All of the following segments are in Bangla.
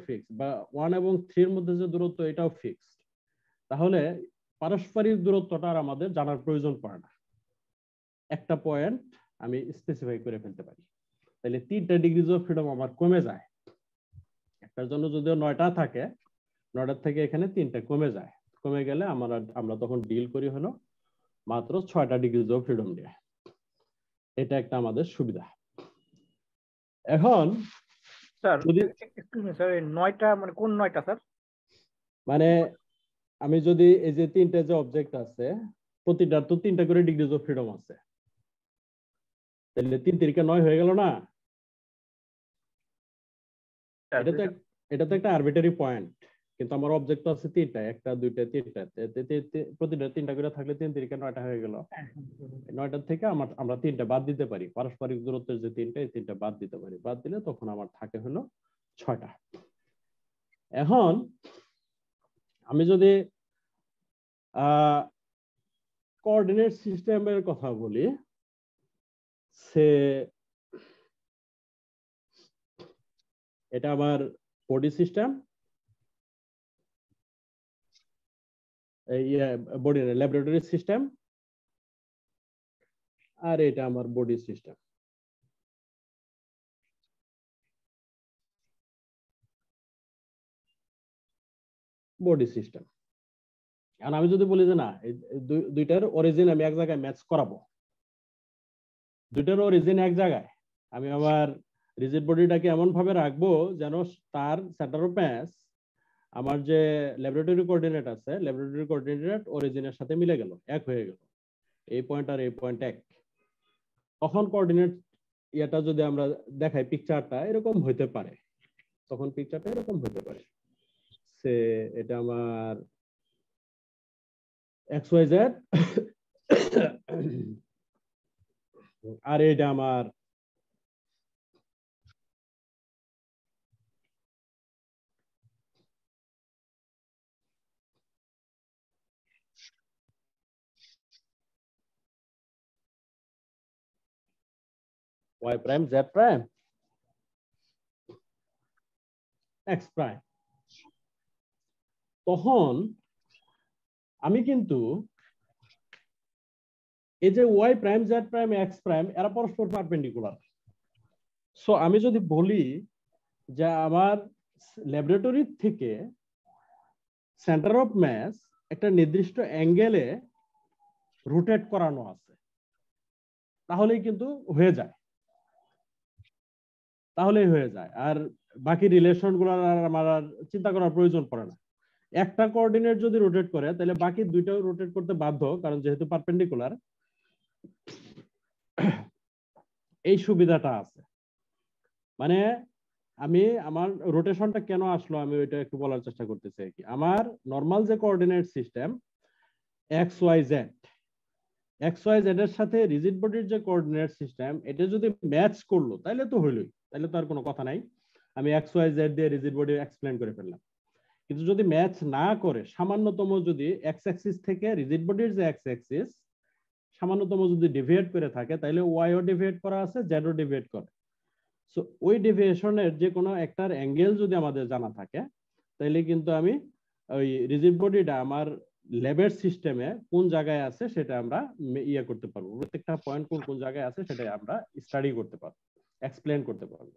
ফিক্সড, বা 1 এবং 3 এর মধ্যে যে দূরত্ব এটাও ফিক্সড, তাহলে পারস্পরিক দূরত্বটা আর আমাদের জানার প্রয়োজন পড়ে না। একটা পয়েন্ট আমি স্পেসিফাই করে ফেলতে পারি। তাহলে 3টা ডিগ্রিজ অফ ফ্রিডম আমার কমে যায়। একটার জন্য যদিও 9টা থাকে, 9টার থেকে এখানে 3টা কমে যায়। কমে গেলে আমরা তখন ডিল করি হলো মাত্র 6টা ডিগ্রিজ অফ ফ্রিডম দিয়ে। এটা একটা আমাদের সুবিধা। এখন স্যার যদি একটু স্যার 9টা মানে কোন 9টা স্যার? মানে আমি যদি এই যে 3টা যে অবজেক্ট আছে, প্রতিটার তো 3টা করে ডিগ্রিজ অফ ফ্রিডম আছে, তাহলে 3 3 9 হয়ে গেল না? এটা তো একটা আরবিটারি পয়েন্ট, কিন্তু আমার অবজেক্ট তো আছে 3টা, 1টা 2টা 3টা, প্রতিটা 3টা করে থাকলে 3 3 9টা হয়ে গেল। 9টার থেকে আমরা 3টা বাদ দিতে পারি, পারস্পরিক দূরত্বের যে 3টা, এই 3টা বাদ দিতে পারি। বাদ দিলে তখন আমার থাকে হলো 6টা। এখন আমি যদি কোঅর্ডিনেট সিস্টেমের কথা বলি, সে এটা আমার body system, body laboratory system, আর এটা আমার বডি সিস্টেম। Body system. এখন আমি যদি বলি যে না, দুইটার অরিজিন আমি এক জায়গায় ম্যাচ করাবো, দুইটার অরিজিন এক জায়গায়, আমি আমার রিজিড বডিটাকে এমন ভাবে রাখবো যেন তার সেন্টার অফ ম্যাচ আমার যে ল্যাবরেটরি কোঅর্ডিনেট আছে, ল্যাবরেটরি কোঅর্ডিনেট অরিজিনের সাথে মিলে গেল, এক হয়ে গেল, এই পয়েন্ট আর এই পয়েন্ট এক। তখন কোঅর্ডিনেট এটা যদি আমরা দেখাই, পিকচারটা এরকম হইতে পারে, তখন পিকচারটা এরকম হইতে পারে। সে এটা আমার XYZ, আর এটা আমার Y prime, Z prime, X prime. তখন আমি কিন্তু এই যে Y prime, Z prime, X prime এরা পরস্পর পারপেন্ডিকুলার। সো আমি যদি বলি যে আমার ল্যাবরেটরি থেকে সেন্টার অফ ম্যাস একটা নির্দিষ্ট অ্যাঙ্গেলে রোটেট করানো আছে, তাহলেই কিন্তু হয়ে যায়, তাহলেই হয়ে যায়। আর বাকি রিলেশন গুলো আর আমার আর চিন্তা করার প্রয়োজন পড়ে না। একটা কোঅর্ডিনেট যদি রোটেট করে, তাহলে বাকি দুইটাও রোটেট করতে বাধ্য, কারণ যেহেতু পারপেন্ডিকুলার, এই সুবিধাটা আছে। মানে আমি আমার রোটেশনটা কেন আসলো আমি ওইটা একটু বলার চেষ্টা করতেছি আর কি। আমার নর্মাল যে কোঅর্ডিনেট সিস্টেম XYZ, XYZ এর সাথে রিজিড বডির যে কোঅর্ডিনেট সিস্টেম, এটা যদি ম্যাচ করলো তাহলে তো হইলই, তাহলে তো আর কোনো কথা নাই, আমি XYZ দিয়ে রিজিড বডি এক্সপ্লেন করে ফেললাম। কিন্তু যদি ম্যাচ না করে, সামান্যতম যদি এক্স অ্যাক্সিস থেকে রিজিড বডির যে এক্স অ্যাক্সিস সামান্যতম যদি ডিভিয়েট করে থাকে, তাহলে ওয়াইও ডিভিয়েট করা আছে, জেডও ডিভিয়েট করে। সো ওই ডেভিয়েশনের যে কোনো একটার অ্যাঙ্গেল যদি আমাদের জানা থাকে, তাহলে কিন্তু আমি ওই রিজিড বডিটা আমার ল্যাবের সিস্টেমে কোন জায়গায় আছে সেটা আমরা ইয়ে করতে পারবো, প্রত্যেকটা পয়েন্ট কোন কোন জায়গায় আছে সেটা আমরা স্টাডি করতে পারবো, এক্সপ্লেন করতে পারবো।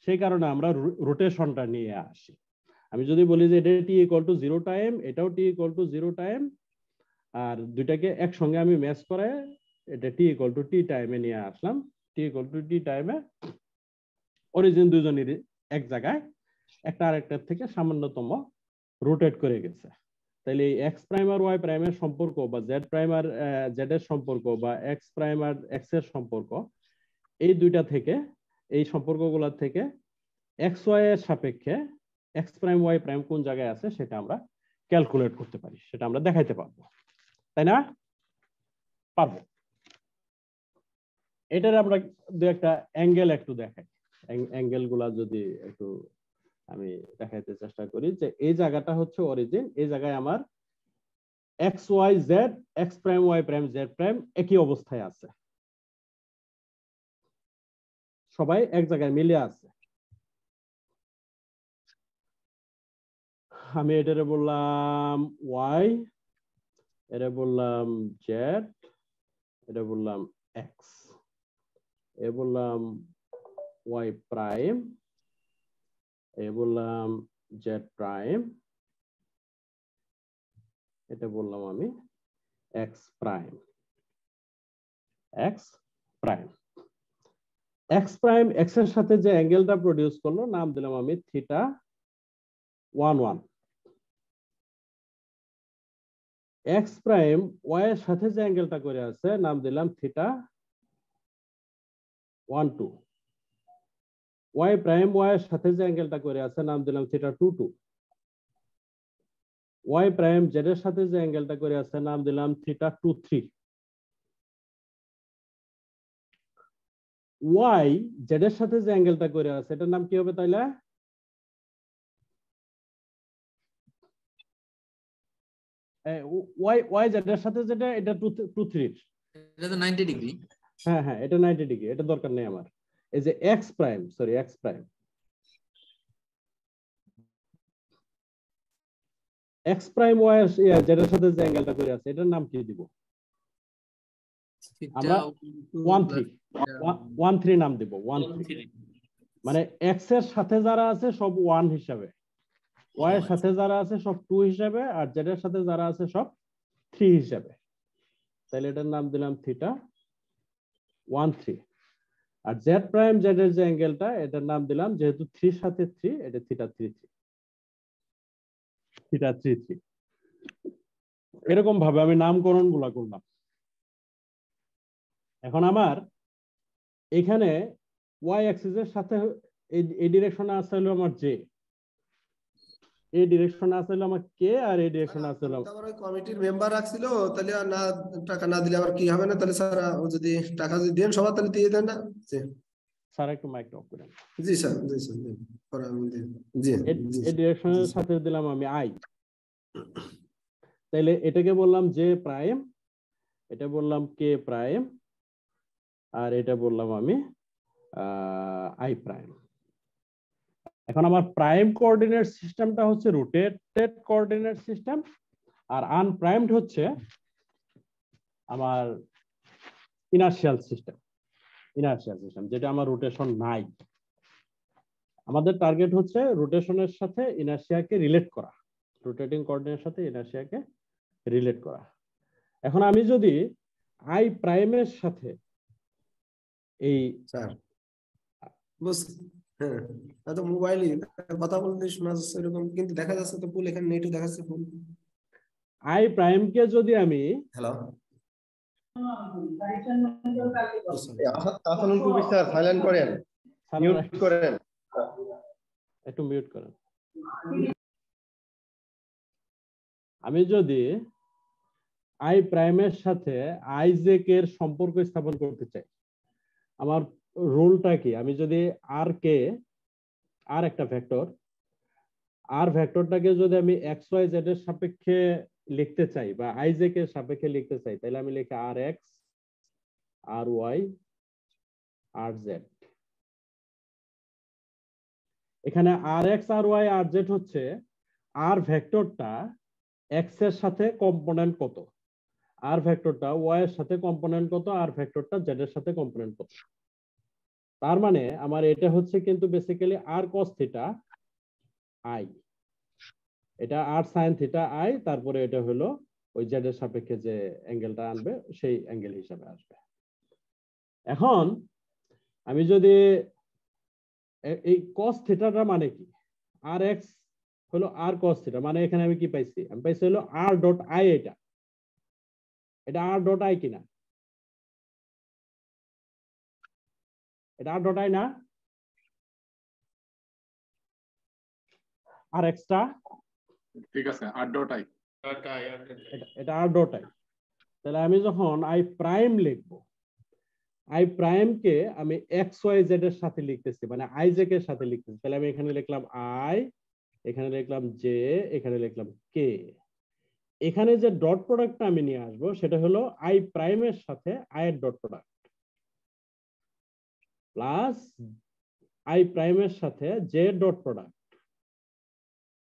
সেই কারণে আমরা রোটেশনটা নিয়ে আসি। আমি যদি বলি যে এটা টি ইকুয়াল টু 0 টাইম, এটাও টি ইকুয়াল টু 0 টাইম, আর দুইটাকে একসঙ্গে আমি ম্যাচ করে এটা টি ইকুয়াল টু টি টাইমে নিয়ে আসলাম, টি ইকুয়াল টু টি টাইমে অরিজিন দুজনেরই এক জায়গায়, একটা আরেকটার থেকে সামান্যতম রোটেট করে গেছে। তাহলে এই এক্স প্রাইম আর ওয়াই প্রাইমের সম্পর্ক, বা জেড প্রাইম আর জেড এর সম্পর্ক, বা এক্স প্রাইম আর এক্স এর সম্পর্ক, এই দুইটা থেকে, এই সম্পর্কগুলোর থেকে এক্স ওয়াই এর সাপেক্ষে এক্স প্রাইম ওয়াই প্রাইম কোন জায়গায় আছে সেটা আমরা ক্যালকুলেট করতে পারি, সেটা আমরা দেখাইতে পারবো, তাই না? পারবো। এটার আমরা দু একটা অ্যাঙ্গেল একটু দেখাই, অ্যাঙ্গেল গুলা যদি একটু আমি দেখাইতে চেষ্টা করি, যে এই জায়গাটা হচ্ছে অরিজিন, এই জায়গায় আমার x y z, x prime y prime z prime একই অবস্থায় আছে, সবাই এক জায়গায় মিলে আছে। আমি এটারে বললাম ওয়াই, এটা বললাম জেড, এটা বললাম এক্স, এ বললাম ওয়াই প্রাইম, এ বললাম জেড প্রাইম, এটা বললাম আমি x prime. X prime, x prime x এর সাথে যে অ্যাঙ্গেলটা প্রডিউস করলো নাম দিলাম আমি থিটা 11। এক্স প্রাইম ওয়াই এর সাথে যে অ্যাঙ্গেলটা করে আছে নাম দিলাম থিটা 12। ওয়াই প্রাইম ওয়াই এর সাথে যে অ্যাঙ্গেলটা করে আছে নাম দিলাম থিটা 22। ওয়াই প্রাইম জেড এর সাথে যে অ্যাঙ্গেলটা করে আছে নাম দিলাম থিটা 23। ওয়াই জেড এর সাথে যে অ্যাঙ্গেলটা করে আছে এটার নাম কি হবে তাইলে? ওয়াই ওয়াই জেড এর সাথে যেটা এটা 23। এটা তো 90 ডিগ্রি। হ্যাঁ হ্যাঁ, এটা 90 ডিগ্রি, এটা দরকার নেই আমার। এই যে x prime, sorry x prime, x prime y z এর সাথে যে অ্যাঙ্গেলটা করে আছে এটার নাম কি দিব? আমরা 13 নাম দিব। 13 মানে এক্স এর সাথে যারা আছে সব 1 হিসাবে, ওয়াই এর সাথে যারা আছে সব 2 হিসাবে, আর জেড এর সাথে যারা আছে সব 3 হিসাবে। তাহলে এটার নাম দিলাম থিটা 13। আর জেড প্রাইম জেড এর যে অ্যাঙ্গেলটা এটার নাম দিলাম, যেহেতু 3 সাথে 3, এটা থিটা 33। থিটা 33। এরকম ভাবে আমি নামকরণ গুলা করলাম। এখন আমার এখানে ওয়াই অ্যাক্সিস এর সাথে এই ডিরেকশনে আছে হলো আমার জে, এই ডিরেকশনে আছে হলো আমার কে, আর এই ডিরেকশনে আছে হলো আবার ওই কমিটির মেম্বার রাখছিল, তাহলে আর না টাকা না দিলে আবার কি হবে না? তাহলে স্যার যদি টাকা যদি দেন সবার তাহলে দিয়ে দেন না? স্যার একটু মাইকটা অফ করেন। জি স্যার, জি স্যার, জি জি। এই ডিরেকশনের সাথে দিলাম আমি আই। তাইলে এটাকে বললাম জে প্রাইম, এটা বললাম কে প্রাইম, আর এটা বললাম আমি আই প্রাইম। এখন আমার প্রাইম কোঅর্ডিনেট সিস্টেমটা হচ্ছে রোটেটেড কোঅর্ডিনেট সিস্টেম, আর আনপ্রাইমড হচ্ছে আমার ইনার্শিয়াল সিস্টেম। ইনার্শিয়াল সিস্টেম যেটা আমার রোটেশন নাই। আমাদের টার্গেট হচ্ছে রোটেশনের সাথে ইনার্শিয়াকে রিলেট করা, রোটেটিং কোঅর্ডিনেটের সাথে ইনার্শিয়াকে রিলেট করা। এখন আমি যদি আই প্রাইমের সাথে এই স্যার বুঝ, হ্যাঁ এত মোবাইলে কথা বলতে শোনা যাচ্ছে এরকম, কিন্তু দেখা যাচ্ছে তো ফুল, এখানে নেটও দেখাচ্ছে ফুল। আই প্রাইমকে যদি আমি হ্যালো আসলে খুবই স্যার সাইলেন্ট করেন, মিউট করেন, একটু মিউট করেন। আমি যদি আই প্রাইমের সাথে আই জে কে এর সম্পর্ক স্থাপন করতে চাই, আমার রুলটা কি? আমি যদি আর কে, আর একটা ভেক্টর, আর ভেক্টরটাকে যদি আমি এক্স ওয়াই জেড এর সাপেক্ষে লিখতে চাই বা আই জে কে এর সাপেক্ষে লিখতে চাই, তাহলে আমি লিখি আর এক্স, আর ওয়াই, আর জেড। এখানে আর এক্স, আর ওয়াই, আর জেড হচ্ছে আর ভেক্টরটা এক্স এর সাথে কম্পোনেন্ট কত, আর ভেক্টরটা ওয়াই এর সাথে কম্পোনেন্ট কত, আর ভেক্টরটা জেড এর সাথে কম্পোনেন্ট কত। তার মানে আমার এটা হচ্ছে কিন্তু বেসিক্যালি আর কস থিটা আই, এটা আর সাইন থিটা আই, তারপরে এটা হলো ওই জেড এর সাপেক্ষে যে অ্যাঙ্গেলটা আনবে সেই অ্যাঙ্গেল হিসাবে আসবে। এখন আমি যদি এই কস থিটাটা মানে কি, আর এক্স হলো আর কস থিটা, মানে এখানে আমি কি পাইছি? আমি পাইছি হলো আর ডট আই। এটা আর ডট আই কিনা? এটা আর ডট আই না? আর এক্সটা ঠিক আছে, আর ডট আই, এটা আর ডট আই। তাহলে আমি যখন আই প্রাইম লিখবো, আই প্রাইম কে আমি এক্স ওয়াই জেড এর সাথে লিখতেছি, মানে আই জে কে এর সাথে লিখতেছি। তাহলে আমি এখানে লিখলাম আই, এখানে লিখলাম জে, এখানে লিখলাম কে। এখানে যে ডট প্রোডাক্টটা আমি নিয়ে আসবো সেটা হলো আই প্রাইমের সাথে আই এর ডট প্রোডাক্ট প্লাস আই প্রাইমের সাথে J dot product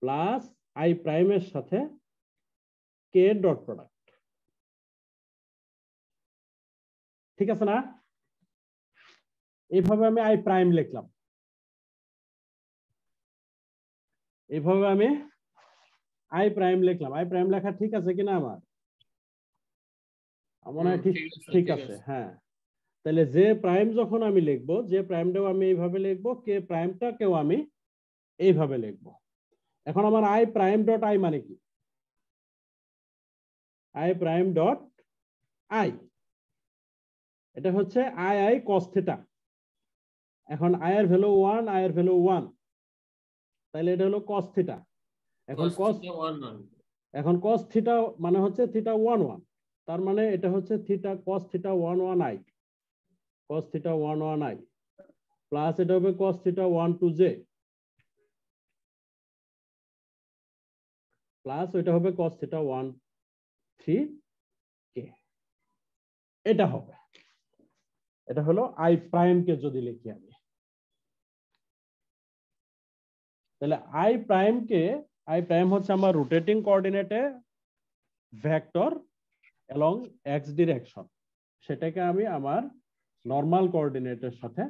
plus I প্রাইমের সাথে কে ডট প্রোডাক্ট। ঠিক আছে না? এইভাবে আমি আই প্রাইম লিখলাম, এইভাবে আমি আই প্রাইম লিখলাম। আই প্রাইম লেখা ঠিক আছে কিনা আমার? মনে হয় ঠিক আছে। হ্যাঁ, তাহলে যে প্রাইম যখন আমি লিখবো, যে প্রাইমটাও আমি এইভাবে লিখবো, কে প্রাইমটাকেও আমি এইভাবে লিখবো। এখন আমার আই প্রাইম ডট আই মানে কি? আই প্রাইম ডট আই, এটা হচ্ছে আই আই কস থিটা। এখন আই এর ভ্যালু 1, আই এর ভ্যালু 1, তাহলে এটা হলো কস থিটা। এখন কস থিটা মানে হচ্ছে থিটা 1 1, তার মানে এটা হচ্ছে theta cos theta 1 1 I, cos theta 1 1 I plus এটা হবে কস থিটা 1 2 জে প্লাস এটা হবে কস থিটা 1 3 কে। এটা হবে, এটা হলো আই প্রাইম কে যদি লিখি আমি, তাহলে আই প্রাইম কে, আই প্রাইম হচ্ছে আমার রোটেটিং কোঅর্ডিনেটে ভেক্টর অ্যালং এক্স ডিরেকশন, সেটাকে আমি আমার নরমাল কোঅর্ডিনেটের সাথে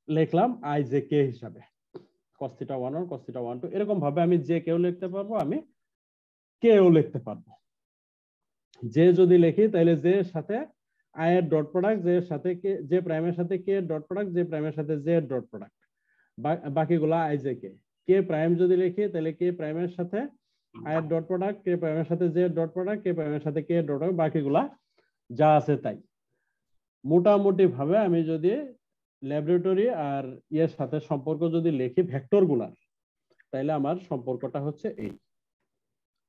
লিখলাম আই জে কে হিসাবে, cos θ 1 1 cos θ 1 2। এরকম ভাবে আমি জে কেও লিখতে পারবো, আমি কেও লিখতে পারবো। জে যদি লিখি তাহলে জে এর সাথে আই এর ডট প্রোডাক্ট, জে এর সাথে কে, জে প্রাইমের সাথে কে এর ডট প্রোডাক্ট, জে প্রাইমের সাথে জে এর ডট প্রোডাক্ট, বাকিগুলা I J K. K prime যদি লিখি তাহলে কে প্রাইমের সাথে আই এর ডট প্রোডাক্ট, কে প্রাইমের সাথে জে এর ডট প্রোডাক্ট, কে প্রাইমের সাথে কে এর ডট প্রোডাক্ট, বাকিগুলা যা আছে তাই। মোটামুটি ভাবে আমি যদি ল্যাবরেটরি আর ইয়ের সাথে সম্পর্ক যদি লিখি ভেক্টর গুলার, তাহলে আমার সম্পর্কটা হচ্ছে এই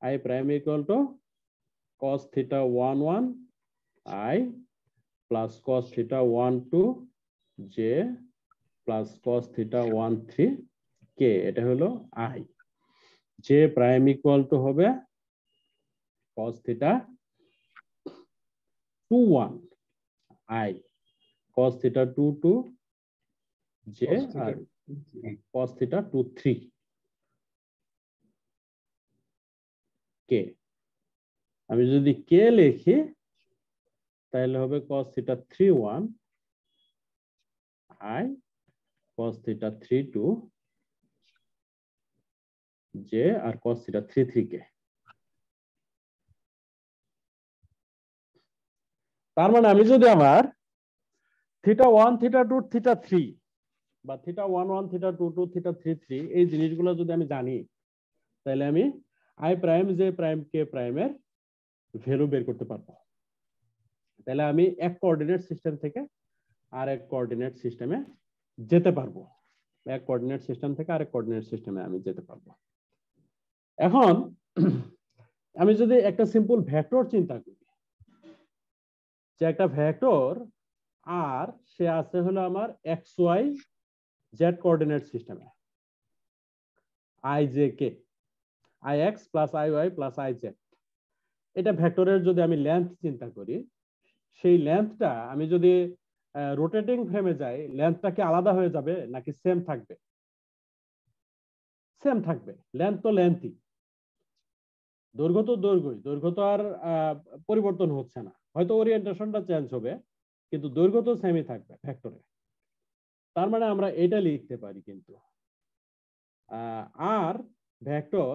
I prime equal two cos θ 1 1 i plus cos θ 1 2 j plus cos θ 1 3 k। এটা হলো i। j prime equal two হবে cos θ 2 1 i cos θ 2 2 j R cos θ 2 3 k। আমি যদি কে লিখি তাহলে হবে cos θ 3 1 i cos θ 3 2 j R cos θ 3 3 k। তার মানে আমি যদি আমার θ 1 θ 2 θ 3 বা θ 1 1 θ 2 2 θ 3 3 এই জিনিসগুলো যদি আমি জানি, তাহলে আমি আই প্রাইম জে প্রাইম কে প্রাইমের ভ্যালু বের করতে পারবো। তাহলে আমি এক কোঅর্ডিনেট সিস্টেম থেকে আর এক কোঅর্ডিনেট সিস্টেমে যেতে পারবো, এক কোঅর্ডিনেট সিস্টেম থেকে আরেক কোঅর্ডিনেট সিস্টেমে আমি যেতে পারবো। এখন আমি যদি একটা সিম্পল ভেক্টর চিন্তা করি, যে একটা ভেক্টর আর সে আছে হলো আমার এক্স ওয়াই জেড কোঅর্ডিনেট সিস্টেমে, i J k, i x plus i y plus i z. এটা ভেক্টরের যদি আমি লেন্থ চিন্তা করি, সেই লেন্থটা আমি যদি রোটেটিং ফ্রেমে যাই, লেন্থটা কি আলাদা হয়ে যাবে নাকি সেম থাকবে? সেম থাকবে। লেন্থ তো লেন্থই, দৈর্ঘ্য তো দৈর্ঘ্যই, দৈর্ঘ্য তো আর পরিবর্তন হচ্ছে না, হয়তো ওরিয়েন্টেশনটা চেঞ্জ হবে, কিন্তু দৈর্ঘ্য তো সেমই থাকবে ভেক্টরে। তার মানে আমরা এটা লিখতে পারি কিন্তু আর ভেক্টর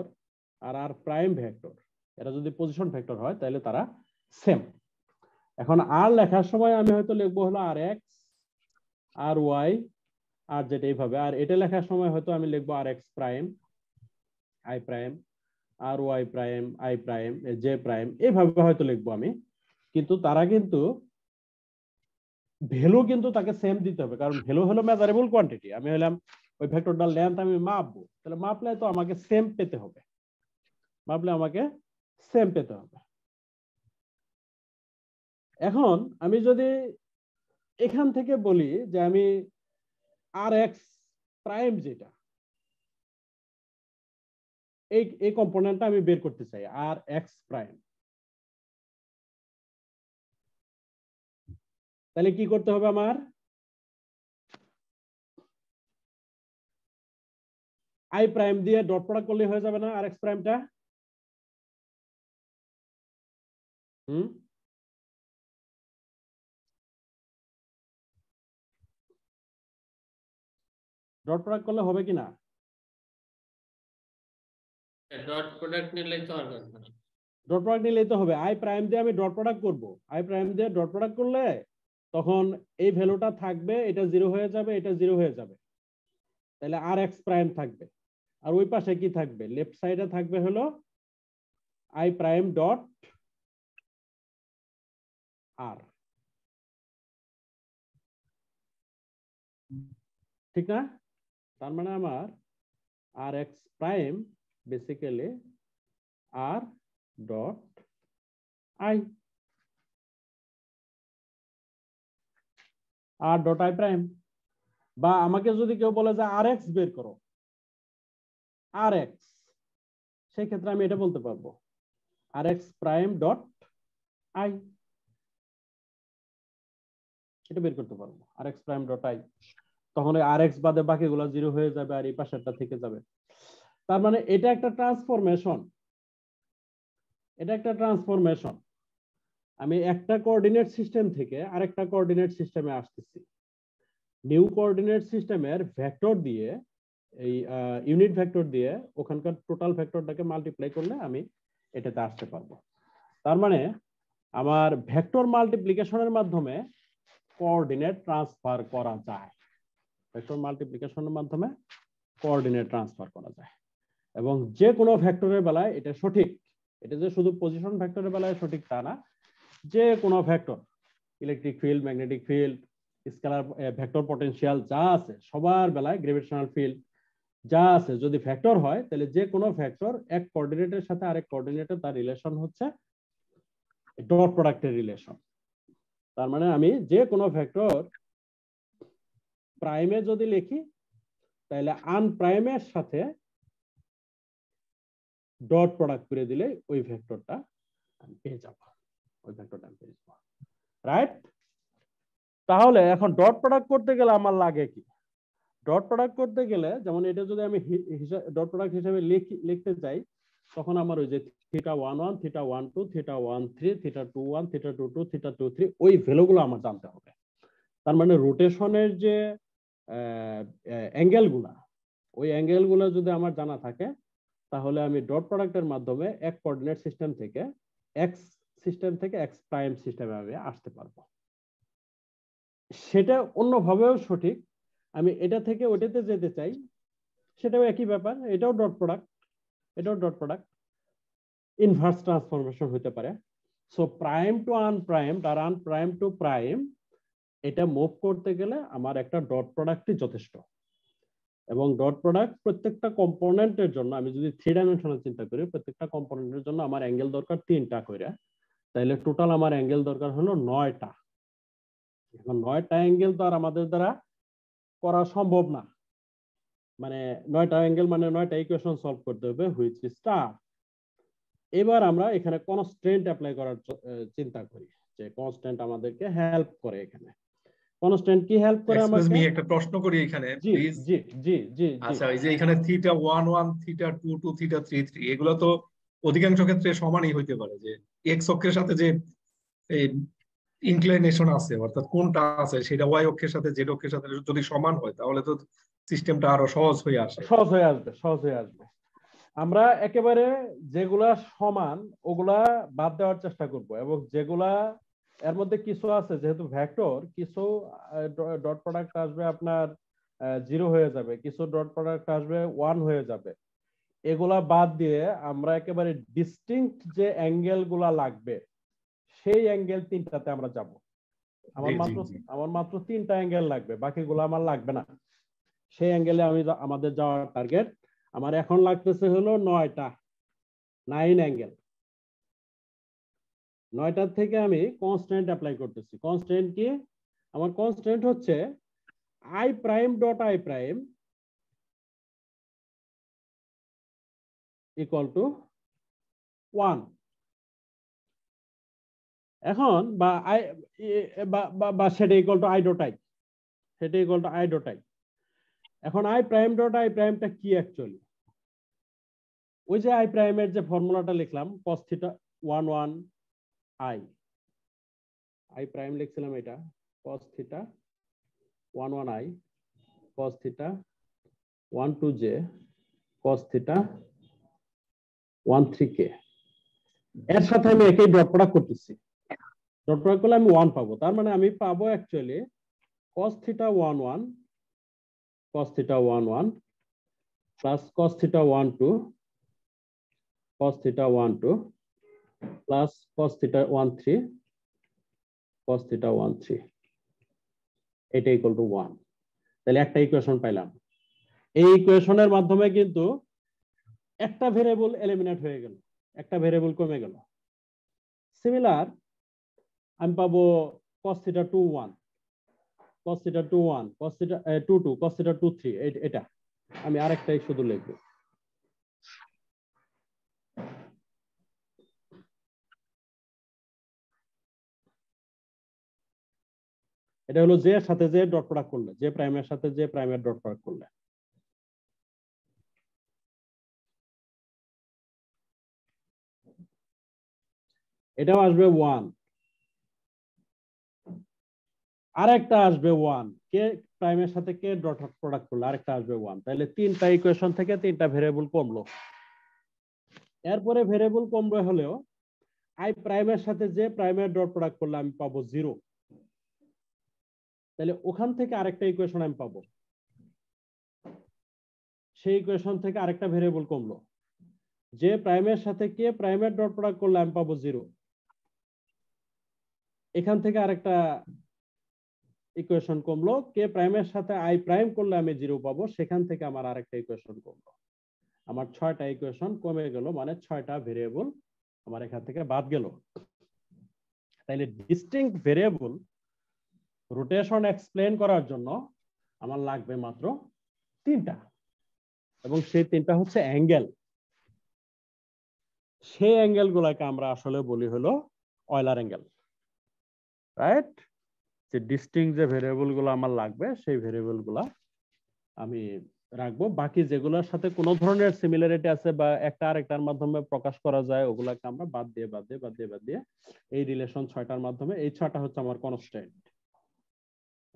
আর আর প্রাইম ভেক্টর, এটা যদি পজিশন ভেক্টর হয় তাহলে তারা সেম। এখন আর লেখার সময় আমি হয়তো লিখবো হলো আর এক্স আর ওয়াই আর যেটা এইভাবে, আর এটা লেখার সময় হয়তো আমি লিখবো R X prime I prime আর Y prime I prime J prime, এইভাবে হয়তো লিখবো আমি। কিন্তু তারা কিন্তু ভ্যালু কিন্তু তাকে সেম দিতে হবে, কারণ ভ্যালু হলো মেজারেবল কোয়ান্টিটি। আমি হলাম ওই ভেক্টরটার লেন্থ আমি মাপবো, তাহলে মাপলে তো আমাকে সেম পেতে হবে, মাপলে আমাকে সেম পেতে হবে। এখন আমি যদি এখান থেকে বলি যে আমি আর এক্স প্রাইম যেটা, এই কম্পোনেন্টটা আমি বের করতে চাই, আর এক্স প্রাইম, তাহলে কি করতে হবে আমার? আই প্রাইম দিয়ে ডট প্রোডাক্ট করলে হয়ে যাবে না আর এক্স প্রাইমটা? ডট প্রোডাক্ট করলে হবে কি না? ডট প্রোডাক্ট নিলেই তো হবে। ডট প্রোডাক্ট নিলেই তো হবে। আই প্রাইম দিয়ে আমি ডট প্রোডাক্ট করব, আই প্রাইম দিয়ে ডট প্রোডাক্ট করলে তখন এই ভ্যালুটা থাকবে, এটা 0 হয়ে যাবে, এটা 0 হয়ে যাবে, তাহলে আর এক্স প্রাইম থাকবে। আর ওই পাশে কি থাকবে? লেফট সাইডে থাকবে হলো আই প্রাইম ডট আর। ঠিক না? তার মানে আমার R X prime basically R dot I, R dot I prime. বা আমাকে যদি কেউ বলে যে আর এক্স বের করো, আর এক্স, সেই ক্ষেত্রে আমি এটা বলতে পারবো আর এক্স প্রাইম ডট আই, এটা বের করতে পারবো আর এক্স প্রাইম ডট আই। তখন আর এক্স বাদে বাকিগুলো 0 হয়ে যাবে আর এই পাশেরটা থেকে যাবে। তার মানে এটা একটা ট্রান্সফরমেশন, এটা একটা ট্রান্সফরমেশন। আমি একটা কোঅর্ডিনেট সিস্টেম থেকে আরেকটা কোঅর্ডিনেট সিস্টেমে আসতেছি। নিউ কোঅর্ডিনেট সিস্টেমের ভেক্টর দিয়ে, এই ইউনিট ভেক্টর দিয়ে ওখানকার টোটাল ভেক্টরটাকে মাল্টিপ্লাই করলে আমি এটাতে আসতে পারবো। তার মানে আমার ভেক্টর মাল্টিপ্লিকেশনের মাধ্যমে কোঅর্ডিনেট ট্রান্সফার করা যায়, ভেক্টর মাল্টিপ্লিকেশনের মাধ্যমে কোঅর্ডিনেট ট্রান্সফার করা যায়। এবং যে কোনো ভেক্টরের বেলায় এটা সঠিক। এটা যে শুধু পজিশন ভেক্টরের বেলায় সঠিক তা না, যে কোনো vector, electric field, magnetic field, scalar vector potential যা আছে সবার বেলায়, গ্র্যাভিটেশনাল ফিল্ড যা আছে, যদি ভেক্টর হয় তাহলে যে কোনো ভেক্টর এক কোঅর্ডিনেটের সাথে আরেক কোঅর্ডিনেটের তার রিলেশন হচ্ছে ডট প্রোডাক্টের রিলেশন। তার মানে আমি যে কোনো ভেক্টর প্রাইমে যদি লিখি তাহলে আনপ্রাইমের সাথে ডট প্রোডাক্ট করে দিলে ওই ভেক্টরটা আমি পেয়ে যাব, ওই ভেক্টরটা আমি পেয়ে যাব। রাইট? তাহলে এখন ডট প্রোডাক্ট করতে গেলে আমার লাগে কি? ডট প্রোডাক্ট করতে গেলে যেমন এটা যদি আমি ডট প্রোডাক্ট হিসেবে লিখতে চাই, তখন আমার ওই যে θ11, θ12, θ13, θ21, θ22, θ23 ওই ভ্যালুগুলো আমার জানতে হবে। তার মানে রোটেশনের যে অ্যাঙ্গেলগুলা, ওই অ্যাঙ্গেলগুলো যদি আমার জানা থাকে, তাহলে আমি ডট প্রোডাক্টের মাধ্যমে এক কোঅর্ডিনেট সিস্টেম থেকে এক্স সিস্টেম থেকে এক্স প্রাইম সিস্টেমে আমি আসতে পারবো। সেটা অন্যভাবেও সঠিক। আমি এটা থেকে ওটাতে যেতে চাই, সেটাও একই ব্যাপার, এটাও ডট প্রোডাক্ট, এটাও ডট প্রোডাক্ট। ইনভার্স ট্রান্সফরমেশন হতে পারে। So prime to unprime R unprime two prime, এটা মুভ করতে গেলে আমার একটা ডট প্রোডাক্টই যথেষ্ট। এবং ডট প্রোডাক্ট প্রত্যেকটা কম্পোনেন্টের জন্য, আমি যদি 3 ডাইমেনশনাল চিন্তা করি, প্রত্যেকটা কম্পোনেন্টের জন্য আমার অ্যাঙ্গেল দরকার 3টা করে, তাহলে টোটাল আমার অ্যাঙ্গেল দরকার হলো 9টা। এখন 9টা অ্যাঙ্গেল তো আর আমাদের দ্বারা করা সম্ভব না। মানে 9টা অ্যাঙ্গেল মানে 9টা ইকুয়েশন সলভ করতে হবে, হুইচ ইজ টাফ। এবার আমরা এখানে কনস্ট্যান্ট অ্যাপ্লাই করার চিন্তা করি, যে কনস্ট্যান্ট আমাদেরকে হেল্প করে। এখানে কনস্ট্যান্ট কি হেল্প করে আমাকে? আমি একটা প্রশ্ন করি এখানে প্লিজ। জি জি জি। আচ্ছা, এই যে এখানে θ11, θ22, θ33 এগুলো তো অধিকাংশ ক্ষেত্রে সমানই হইতে পারে, যে এক্স অক্ষের সাথে যে ইনক্লিনেশন আছে, অর্থাৎ কোনটা আছে সেটা ওয়াই অক্ষের সাথে জেড অক্ষের সাথে যদি সমান হয়, তাহলে তো সিস্টেমটা আরো সহজ হয়ে আসে। সহজ হয়ে আসবে, সহজ হয়ে আসবে। আমরা একেবারে যেগুলা সমান ওগুলা বাদ দেওয়ার চেষ্টা করব, এবং যেগুলা এর মধ্যে কিছু আছে, যেহেতু ভেক্টর, কিছু ডট প্রোডাক্ট আসবে আপনার 0 হয়ে যাবে, কিছু ডট প্রোডাক্ট আসবে 1 হয়ে যাবে। এগুলা বাদ দিয়ে আমরা একেবারে ডিস্টিংক্ট যে অ্যাঙ্গেল গুলা লাগবে, সেই অ্যাঙ্গেল 3টাতে আমরা যাব। আমার মাত্র 3টা অ্যাঙ্গেল লাগবে, বাকিগুলো আমার লাগবে না। সেই অ্যাঙ্গেলে আমাদের যাওয়ার টার্গেট। আমার এখন লাগতেছে হলো 9টা, 9 অ্যাঙ্গেল। 9টার থেকে আমি কনস্ট্যান্ট অ্যাপ্লাই করতেছি। কনস্ট্যান্ট কি? আমার কনস্ট্যান্ট হচ্ছে I prime dot I prime equal to 1। এখন বা সেটা equal to I dot I, সেটা equal to I dot I. এখন আই প্রাইম ডট আই প্রাইমটা কি অ্যাকচুয়ালি? ওই যে আই প্রাইমের যে ফর্মুলাটা লিখলাম cos থিটা 1 1 আই প্রাইম লিখছিলাম এটা cos theta 1 1 i cos theta 1 2 j cos theta 1 3 k এর সাথে আমি একই ডট প্রোডাক্ট করতেছি। ডট প্রোডাক্ট করলে আমি 1 পাবো, তার মানে আমি পাবো actually cos theta 1 1 cos theta 1 1 plus cos theta 1 2 cos theta 1 2 plus cos theta 1 3 cos theta 1 3 এটা ইকুয়াল টু 1। তাহলে একটা ইকুয়েশন পাইলাম। এই ইকুয়েশনের মাধ্যমে কিন্তু একটা ভেরিয়েবল এলিমিনেট হয়ে গেল, একটা ভেরিয়েবল কমে গেল। সিমিলার আমি পাবো cos theta 2 1 cos theta 2 1 cos theta 2 2 cos theta 2 3 এটা আমি আরেকটাই শুধু লিখবো। এটা হলো জে এর সাথে জে ডট প্রোডাক্ট করলে, জে প্রাইমের সাথে জে প্রাইমের ডট প্রোডাক্ট করলে। এটাও আসবে 1, আরেকটা আসবে 1, কে প্রাইমের সাথে কে ডট প্রোডাক্ট করলে আরেকটা আসবে 1। তাহলে তিনটা ইকুয়েশন থেকে তিনটা ভেরিয়েবল কমলো। এরপরে ভেরিয়েবল কমবে হলেও আই প্রাইমের সাথে জে প্রাইমের ডট প্রোডাক্ট করলে আমি পাবো 0। তাহলে ওখান থেকে আরেকটা ইকুয়েশন আমি পাবো, সেই ইকুয়েশন থেকে আরেকটা ভেরিয়েবল কমলো। যে প্রাইমের সাথে কে প্রাইমের ডট প্রোডাক্ট করলে আমি পাবো 0। এখান থেকে আরেকটা ইকুয়েশন কমলো, কে প্রাইমের সাথে আই প্রাইম করলে আমি 0 পাবো, সেখান থেকে আমার আরেকটা ইকুয়েশন কমলো। আমার 6টা ইকুয়েশন কমে গেল, মানে 6টা ভেরিয়েবল আমার এখান থেকে বাদ গেল। তাইলে ডিস্টিংক্ট ভেরিয়েবল রোটেশন এক্সপ্লেন করার জন্য আমার লাগবে মাত্র 3টা, এবং সেই 3টা হচ্ছে অ্যাঙ্গেল। সেই অ্যাঙ্গেল গুলাকে আমরা আসলে বলি হলো অয়লার অ্যাঙ্গেল, রাইট? যে ডিস্টিংক্ট যে ভেরিয়েবল গুলো আমার লাগবে সেই ভেরিয়েবল গুলা আমি রাখবো। বাকি যেগুলোর সাথে কোনো ধরনের সিমিলারিটি আছে বা একটা আরেকটার মাধ্যমে প্রকাশ করা যায় ওগুলাকে আমরা বাদ দিয়ে এই রিলেশন 6টার মাধ্যমে, এই 6টা হচ্ছে আমার কনস্ট্যান্ট,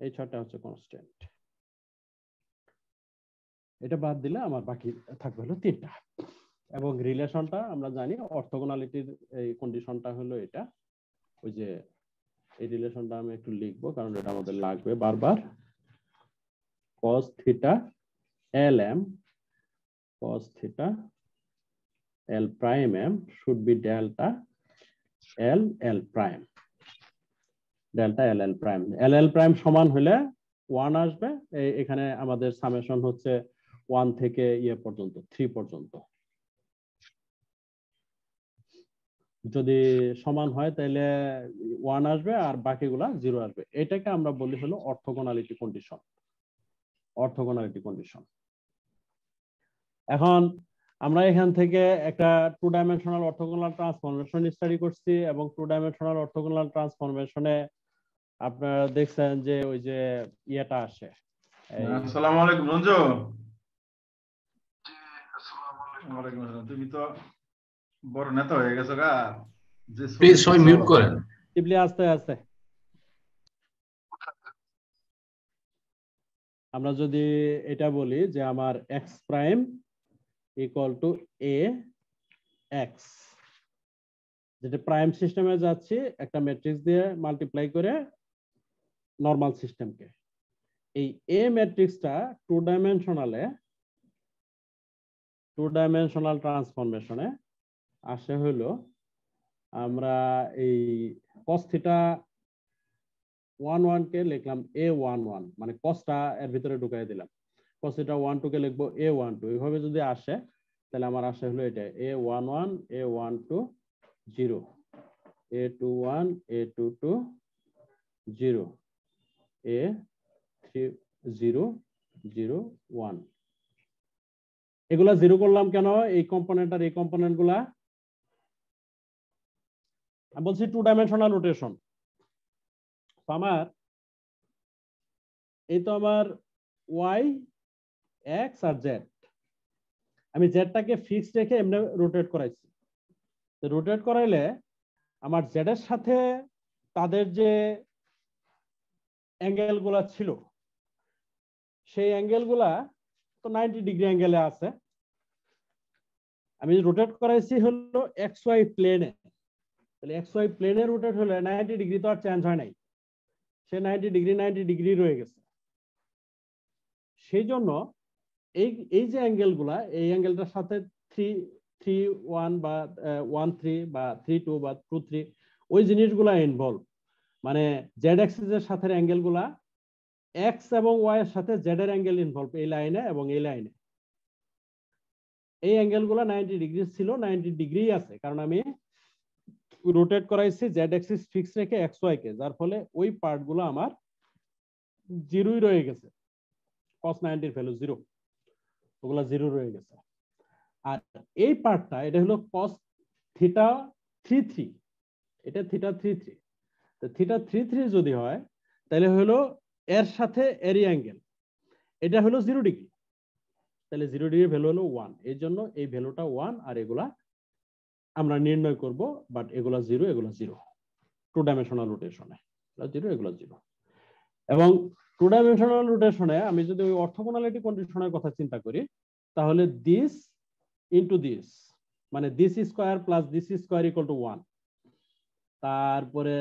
এই 6টা হচ্ছে কনস্ট্যান্ট। এটা বাদ দিলে আমার বাকি থাকবে হলো 3টা। এবং রিলেশনটা আমরা জানি অর্থোগোনালিটির এই কন্ডিশনটা হলো এটা, ওই যে এই রিলেশনটা আমি একটু লিখবো কারণ এটা আমাদের লাগবে বারবার। cos theta lm cos theta l prime m should be delta l prime, delta l prime। l prime সমান হলে 1 আসবে। এখানে আমাদের সামেশন হচ্ছে 1 থেকে পর্যন্ত 3 পর্যন্ত। যদি সমান হয় তাহলে 1 আসবে আর বাকিগুলা 0 আসবে। এটাকে আমরা বলি হলো অর্থোগোনালিটি কন্ডিশন, অর্থোগোনালিটি কন্ডিশন। এখন আমরা এখান থেকে একটা 2 ডাইমেনশনাল অর্থোগোনাল ট্রান্সফরমেশন স্টাডি করছি, এবং 2 ডাইমেনশনাল অর্থোগোনাল ট্রান্সফরমেশনে আপনারা দেখছেন যে ওই যে ইয়েটা আসে। আসসালামু আলাইকুম রঞ্জু। ওয়ালাইকুম আসসালাম। তুমি তো বড় নেতা হয়ে গেছো গা, যে প্লিজ সবাই মিউট করেন। টিপলি আস্তে আস্তে। আমরা যদি এটা বলি যে আমার x prime equal two a x, যেটা প্রাইম সিস্টেমে যাচ্ছি একটা ম্যাট্রিক্স দিয়ে মাল্টিপ্লাই করে নরমাল সিস্টেমকে, এই a ম্যাট্রিক্সটা 2 ডাইমেনশনাল ট্রান্সফরমেশনে আসে হলো আমরা এই cos থিটা 1 1 কে লিখলাম a11, মানে cosটা এর ভিতরে ঢুকাই দিলাম। cos থিটা 1 2 কে লিখবো a12। এইভাবে যদি আসে তাহলে আমার আসে হলো এটা a11 a12 0 a21 a22 0 a3 0 0 1। এগুলা 0 করলাম কেন? এই কম্পোনেন্ট আর এই কম্পোনেন্ট গুলা আমি বলছি 2 ডাইমেনশনাল রোটেশন। আমার এই তো আমার y x আর z, আমি জেডটাকে ফিক্সড রেখে এমনি রোটেট করাইছি। রোটেট করাইলে আমার জেড এর সাথে তাদের যে অ্যাঙ্গেল গুলা ছিল সেই অ্যাঙ্গেল গুলা তো 90 ডিগ্রি অ্যাঙ্গেলে আছে। আমি রোটেট করাইছি হলো এক্স ওয়াই প্লেনে, তাহলে এক্স ওয়াই প্লেনে রোটেট হলে 90 ডিগ্রি তো আর চেঞ্জ হয় নাই, সে 90 ডিগ্রি রয়ে গেছে। সেই জন্য এই যে অ্যাঙ্গেল গুলা, এই অ্যাঙ্গেলটার সাথে 3-1 বা 1-3 বা 3-2 বা 2-3 ওই জিনিসগুলা ইনভলভ, মানে জেড অ্যাক্সিস এর সাথে অ্যাঙ্গেল গুলা এক্স এবং ওয়াই এর সাথে জেড এর অ্যাঙ্গেল ইনভলভ এই লাইনে এবং এই লাইনে। এই অ্যাঙ্গেল গুলা 90 ডিগ্রি ছিল, 90 ডিগ্রি আছে, কারণ আমি রোটেট করাইছি জেড অ্যাক্সিস ফিক্স রেখে এক্স ওয়াই কে, যার ফলে ওই পার্ট গুলো আমার জিরোই রয়ে গেছে। cos 90 এর ভ্যালু 0, ওগুলা 0 রয়ে গেছে। আর এই পার্টটা এটা হলো cos থিটা 33, এটা থিটা 33। তো থিটা 33 যদি হয় তাহলে হলো এর সাথে এর অ্যাঙ্গেল, এটা হলো 0 ডিগ্রি, তাহলে 0 ডিগ্রি ভ্যালু হলো 1। এই জন্য এই ভ্যালুটা 1 আর এগুলা আমরা নির্ণয় করব, বাট এগুলা 0, এগুলা 0 টু ডাইমেনশনাল রোটেশনে, 0 এগুলা 0। এবং টু ডাইমেনশনাল রোটেশনে আমি যদি ওই অর্থোগোনালিটি কন্ডিশনের কথা চিন্তা করি, তাহলে দিস ইনটু দিস, মানে this square plus this square equal to 1, তারপরে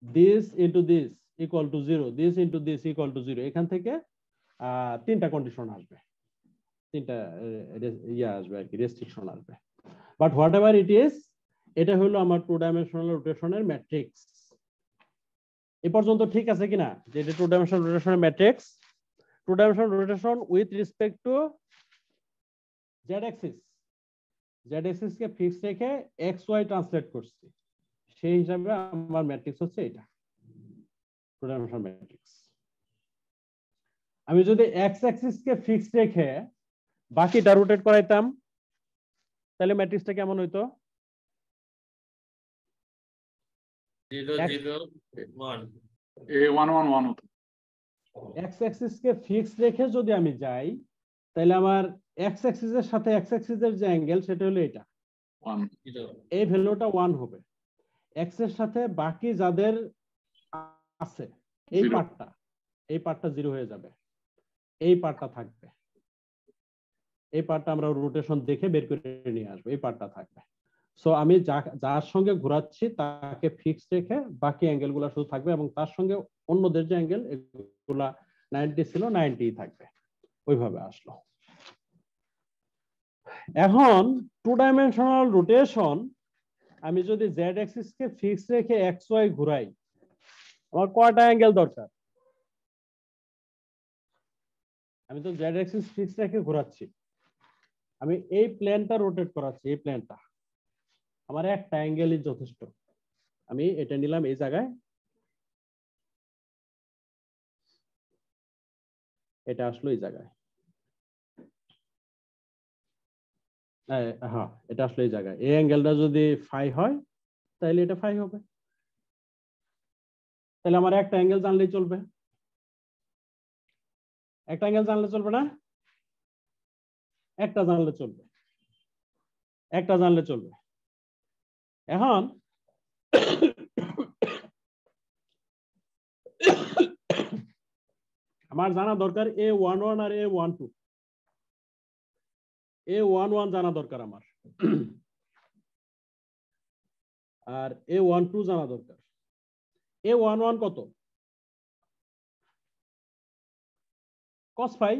this into this equal to 0, this into this equal to 0। এখান থেকে তিনটা কন্ডিশন আসবে, তিনটা আসবে আর কি, রেস্ট্রিকশন আসবে। But what ever it is, এটা হলো আমার টু ডাইমেনশনাল রোটেশনের ম্যাট্রিক্স। এই পর্যন্ত ঠিক আছে কিনা, যে এটা টু ডাইমেনশনাল রোটেশনের matrix. Two dimensional rotation with respect to Z axis, Z axis কে ফিক্স রেখে এক্স ওয়াই ট্রান্সলেট করছি, সেই হিসাবে আমার ম্যাট্রিক্স হচ্ছে এটা টু ডাইমেনশনাল ম্যাট্রিক্স। আমি যদি এক্স অ্যাক্সিস কে ফিক্স রেখে বাকিটা রোটেট করাইতাম, তাহলে ম্যাট্রিক্সটা কেমন হইতো? 0-0-1 A1-1-1 হতো। এক্স অ্যাক্সিস কে ফিক্স রেখে যদি আমি যাই, তাহলে আমার এক্স অ্যাক্সিস এর সাথে এক্স অ্যাক্সিস এর যে অ্যাঙ্গেল সেটা হলো এটা, 1 এই ভ্যালুটা 1 হবে। এক্স এর সাথে বাকি যাদের আছে এই Zero. পার্টটা 0 হয়ে যাবে, এই পার্টটা থাকবে। এই পার্টটা আমরা রোটেশন দেখে বের করে নিয়ে আসবো, এই পার্টটা থাকবে। সো আমি যার সঙ্গে ঘোরাচ্ছি তাকে ফিক্স রেখে বাকি অ্যাঙ্গেল গুলা শুধু থাকবে, এবং তার সঙ্গে অন্যদের যে অ্যাঙ্গেল এগুলা 90 ছিল 90 থাকবে। ওইভাবে আসলো। এখন টু ডাইমেনশনাল রোটেশন আমি যদি জেড অ্যাক্সিস কে ফিক্স রেখে এক্স ওয়াই ঘুরাই, আমার কয়টা অ্যাঙ্গেল দরকার? আমি তো জেড অ্যাক্সিস ফিক্স রেখে ঘোরাচ্ছি, আমি এই প্লেনটা রোটেট করাচ্ছি, এই প্লেনটা, আমার একটা অ্যাঙ্গেলই যথেষ্ট। আমি এটা নিলাম এই জায়গায়, এটা আসলো এই জায়গায়, হ্যাঁ এটা আসলো এই জায়গায়। এই অ্যাঙ্গেলটা যদি ফাই হয় তাহলে এটা ফাই হবে, তাহলে আমার একটা অ্যাঙ্গেল জানলেই চলবে। একটা অ্যাঙ্গেল জানলে চলবে না, একটা জানলে চলবে, একটা জানলে চলবে। এখন আমার জানা দরকার A11 আর A12, A11 জানা দরকার আমার, আর A12 জানা দরকার। A11 কত? cos phi,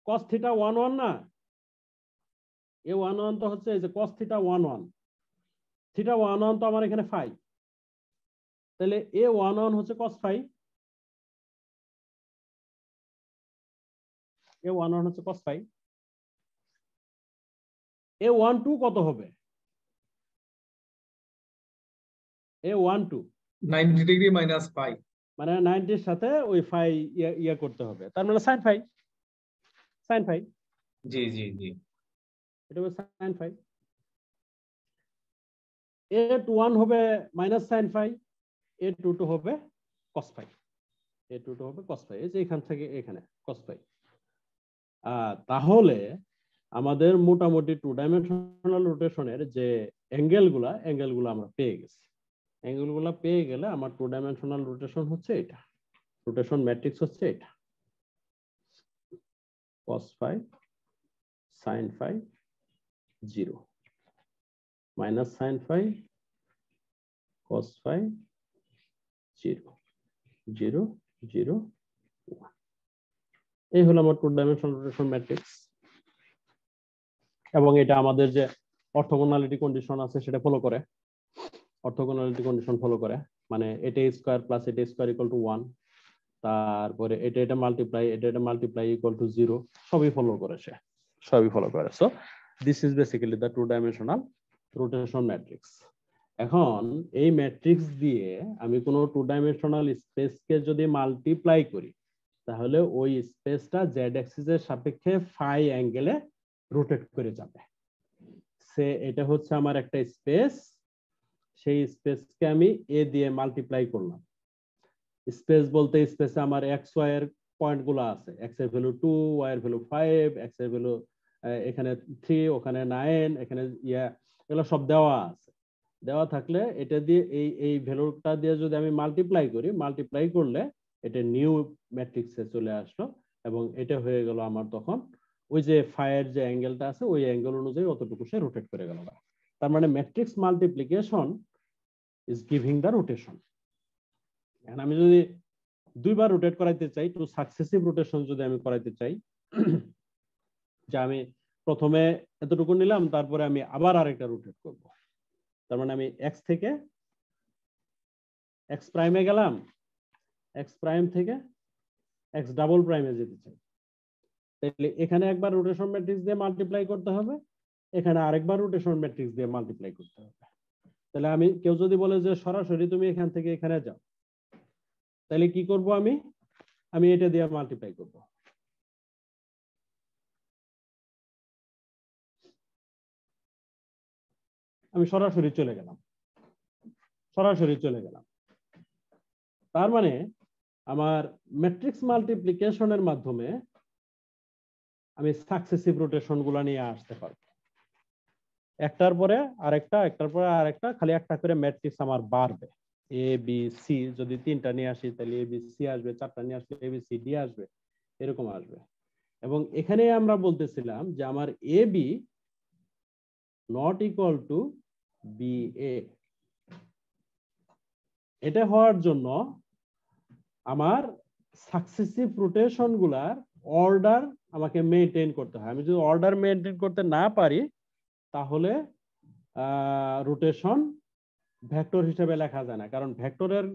cos theta 11 না, A11 তো হচ্ছে এই যে cos theta 11, theta 11 তো আমার এখানে phi, তাহলে A11 হচ্ছে cos phi, A11 হচ্ছে cos phi। A12 কত হবে? A12 90 ডিগ্রি মাইনাস পাই, মানে 90 এর সাথে ওই ফাই ইয়া করতে হবে, তার মানে sin phi, sin phi, জি জি জি, এটা হবে sin phi। A21 হবে মাইনাস sin phi, A22 হবে cos phi, A22 হবে cos phi, এই যে এখান থেকে এখানে cos phi। তাহলে আমাদের মোটামুটি 2 ডাইমেনশনাল রোটেশনের যে অ্যাঙ্গেলগুলো আমরা পেয়ে গেছি। অ্যাঙ্গেলগুলো পেয়ে গেলে আমার 2 ডাইমেনশনাল রোটেশন হচ্ছে এটা, রোটেশন ম্যাট্রিক্স হচ্ছে এটা, cos phi sin phi 0 minus sin phi cos phi 0 0 0 1। এই হলো আমার 2 ডাইমেনশনাল রোটেশন ম্যাট্রিক্স, এবং এটা আমাদের যে অর্থোগোনালিটি কন্ডিশন আছে সেটা ফলো করে। অর্থোগোনালিটি কন্ডিশন ফলো করে মানে এটা স্কয়ার প্লাস এটা স্কয়ার ইকুয়াল টু 1, তারপরে এটা মাল্টিপ্লাই ইকুয়াল টু 0, সবই ফলো করে সে, সবই ফলো করে। So this is basically the 2 dimensional rotation matrix. এখন এই ম্যাট্রিক্স দিয়ে আমি কোনো 2 ডাইমেনশনাল স্পেসকে যদি মাল্টিপ্লাই করি তাহলে ওই স্পেসটা জেড অ্যাক্সিসের সাপেক্ষে ফাই অ্যাঙ্গেলে রোটেট করে যাবে। এটা হচ্ছে আমার একটা স্পেস, সেই স্পেসকে আমি এ দিয়ে মাল্টিপ্লাই করলাম। স্পেস বলতে স্পেসে আমার এক্স ওয়াই এর পয়েন্টগুলো আছে, এক্স এর ভ্যালু 2, ওয়াই এর ভ্যালু 5, এক্স এর ভ্যালু এখানে 3, ওখানে 9, এখানে এগুলো সব দেওয়া আছে। দেওয়া থাকলে এটা দিয়ে এই ভ্যালুটা দিয়ে যদি আমি মাল্টিপ্লাই করি, মাল্টিপ্লাই করলে এটা নিউ ম্যাট্রিক্সে চলে আসলো, এবং এটা হয়ে গেল আমার তখন ওই যে ফায়ের যে অ্যাঙ্গেলটা আছে ওই অ্যাঙ্গেল অনুযায়ী অতটুকু সে রোটেট করে গেল। তার মানে matrix multiplication is giving the rotation. এখন আমি যদি 2 বার রোটেট করাইতে চাই, টু সাকসেসিভ রোটেশন যদি আমি করাইতে চাই, যে আমি প্রথমে এতটুকু নিলাম তারপরে আমি আবার আরেকটা রোটেট করব, তার মানে আমি এক্স থেকে এক্স প্রাইমে গেলাম, এক্স প্রাইম থেকে এক্স ডাবল প্রাইমে যেতে চাই, তাহলে এখানে একবার রোটেশন ম্যাট্রিক্স দিয়ে মাল্টিপ্লাই করতে হবে, এখানে আরেকবার রোটেশন ম্যাট্রিক্স দিয়ে মাল্টিপ্লাই করতে হবে। তাহলে আমি কেউ যদি বলে যে সরাসরি তুমি এখান থেকে এখানে যাও, তাহলে কি করব আমি এটা দিয়ে মাল্টিপ্লাই করব। আমি সরাসরি চলে গেলাম। তার মানে আমার ম্যাট্রিক্স মাল্টিপ্লিকেশনের মাধ্যমে আমি সাকসেসিভ রোটেশন গুলা নিয়ে আসতে পারবো, একটার পরে আরেকটা, একটার পরে আরেকটা, খালি একটা করে ম্যাট্রিক্স আমার বাড়বে। এ বি সি যদি 3টা নিয়ে আসি তাহলে এ বি সি আসবে, 4টা নিয়ে আসলে এ বি সি ডি আসবে, এরকম আসবে। এবং এখানে আমরা বলতেছিলাম যে আমার A B not equal to B A. এটা হওয়ার জন্য আমার সাকসেসিভ রোটেশন গুলার অর্ডার আমাকে মেনটেন করতে হয়। আমি যদি অর্ডার মেনটেন করতে না পারি তাহলে রোটেশন ভেক্টর হিসেবে লেখা যায় না, কারণ ভেক্টরের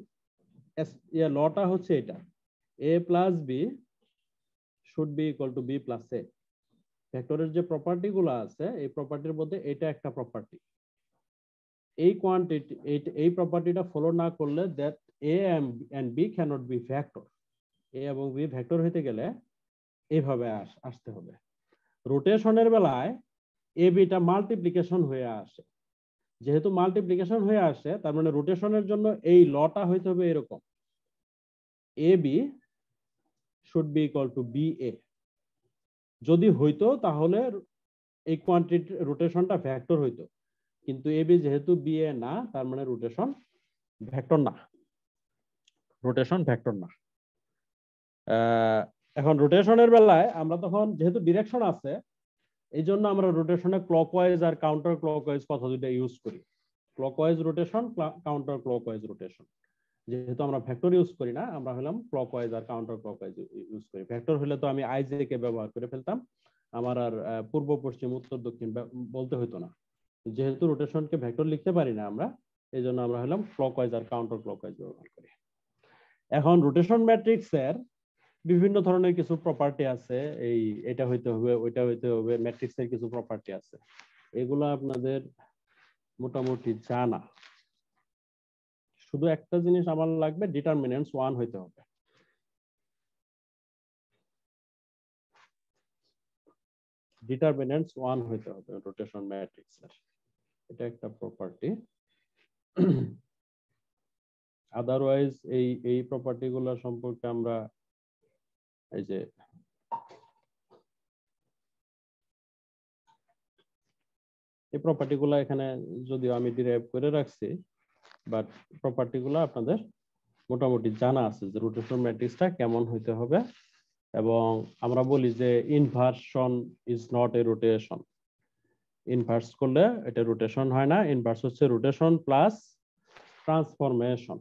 লটা হচ্ছে এটা, a plus B should be equal to B plus A. ভেক্টরের যে প্রপার্টি গুলো আছে এই প্রপার্টির মধ্যে এটা একটা প্রপার্টি। এই কোয়ান্টিটি এই প্রপার্টিটা ফলো না করলে that A and B cannot be vector. A এবং বি ভেক্টর হইতে গেলে এইভাবে আসতে হবে। রোটেশনের বেলায় এ বিটা মাল্টিপ্লিকেশন হয়ে আসে, যেহেতু মাল্টিপ্লিকেশন হয়ে আসে তার মানে রোটেশনের জন্য এই লটা হইতে হবে এরকম, A B should be equal to B A. যদি হইতো তাহলে এই কোয়ান্টিটি রোটেশনটা ভেক্টর হইতো, কিন্তু এ বি যেহেতু বি এ না তার মানে রোটেশন ভেক্টর না, রোটেশন ভেক্টর না। এখন রোটেশনের বেলায় আমরা তখন যেহেতু ডিরেকশন আছে এই জন্য আমরা রোটেশনে ক্লকওয়াইজ আর কাউন্টার ক্লকওয়াইজ কথা দুইটা ইউজ করি। Clockwise rotation, counter clockwise rotation. যেহেতু আমরা ভেক্টর ইউজ করি না, আমরা হলাম ক্লকওয়াইজ আর কাউন্টার ক্লকওয়াইজ ইউজ করি। ভেক্টর হলে তো আমি আইজে কে ব্যবহার করে ফেলতাম, আমার আর পূর্ব পশ্চিম উত্তর দক্ষিণ বলতে হতো না। যেহেতু রোটেশনকে ভেক্টর লিখতে পারি না আমরা, এই জন্য আমরা হলাম ক্লকওয়াইজ আর কাউন্টার ক্লকওয়াইজ ব্যবহার করি। এখন রোটেশন ম্যাট্রিক্সের বিভিন্ন ধরনের কিছু প্রপার্টি আছে, এটা হইতে হবে, ওইটা হইতে হবে, ম্যাট্রিক্সের কিছু প্রপার্টি আছে, এগুলো আপনাদের মোটামুটি জানা। শুধু একটা জিনিস আমার লাগবে, ডিটারমিনেন্টস 1 হইতে হবে। ডিটারমিনেন্টস 1 হইতে হবে রোটেশন ম্যাট্রিক্সের, এটা একটা প্রপার্টি। আদারওয়াইজ এই প্রপার্টি গুলো সম্পর্কে আমরা এই যে এই প্রপার্টি গুলো এখানে যদিও আমি ডিরাইভ করে রাখছি, বাট প্রপার্টি গুলো আপনাদের মোটামুটি জানা আছে যে রোটেশন ম্যাট্রিক্সটা কেমন হইতে হবে। এবং আমরা বলি যে inversion is not a rotation, inverse করলে এটা রোটেশন হয় না, ইনভার্স হচ্ছে রোটেশন প্লাস ট্রান্সফরমেশন।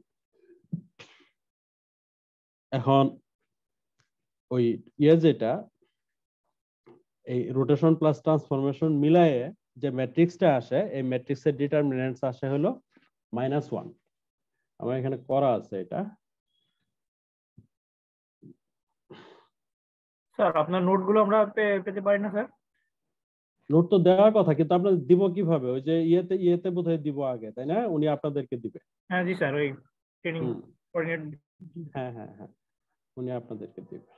এখন ওই যেটা এই রোটেশন প্লাস ট্রান্সফরমেশন মিলায়ে যে ম্যাট্রিক্সটা আসে, এই ম্যাট্রিক্সের ডিটারমিনেন্টস আসে হলো -1। আমার এখানে করা আছে এটা। স্যার আপনার নোটগুলো আমরা পেতে পারি না স্যার? নোট তো দেওয়ার কথা, কিন্তু আপনাদের দিব কিভাবে? ওই যে ইয়েতে বোধহয় দিব আগে, তাই না? উনি আপনাদেরকে দিবে। হ্যাঁ জি স্যার, ওই ট্রেনিং কোঅর্ডিনেট। হ্যাঁ হ্যাঁ হ্যাঁ, উনি আপনাদেরকে দিবে।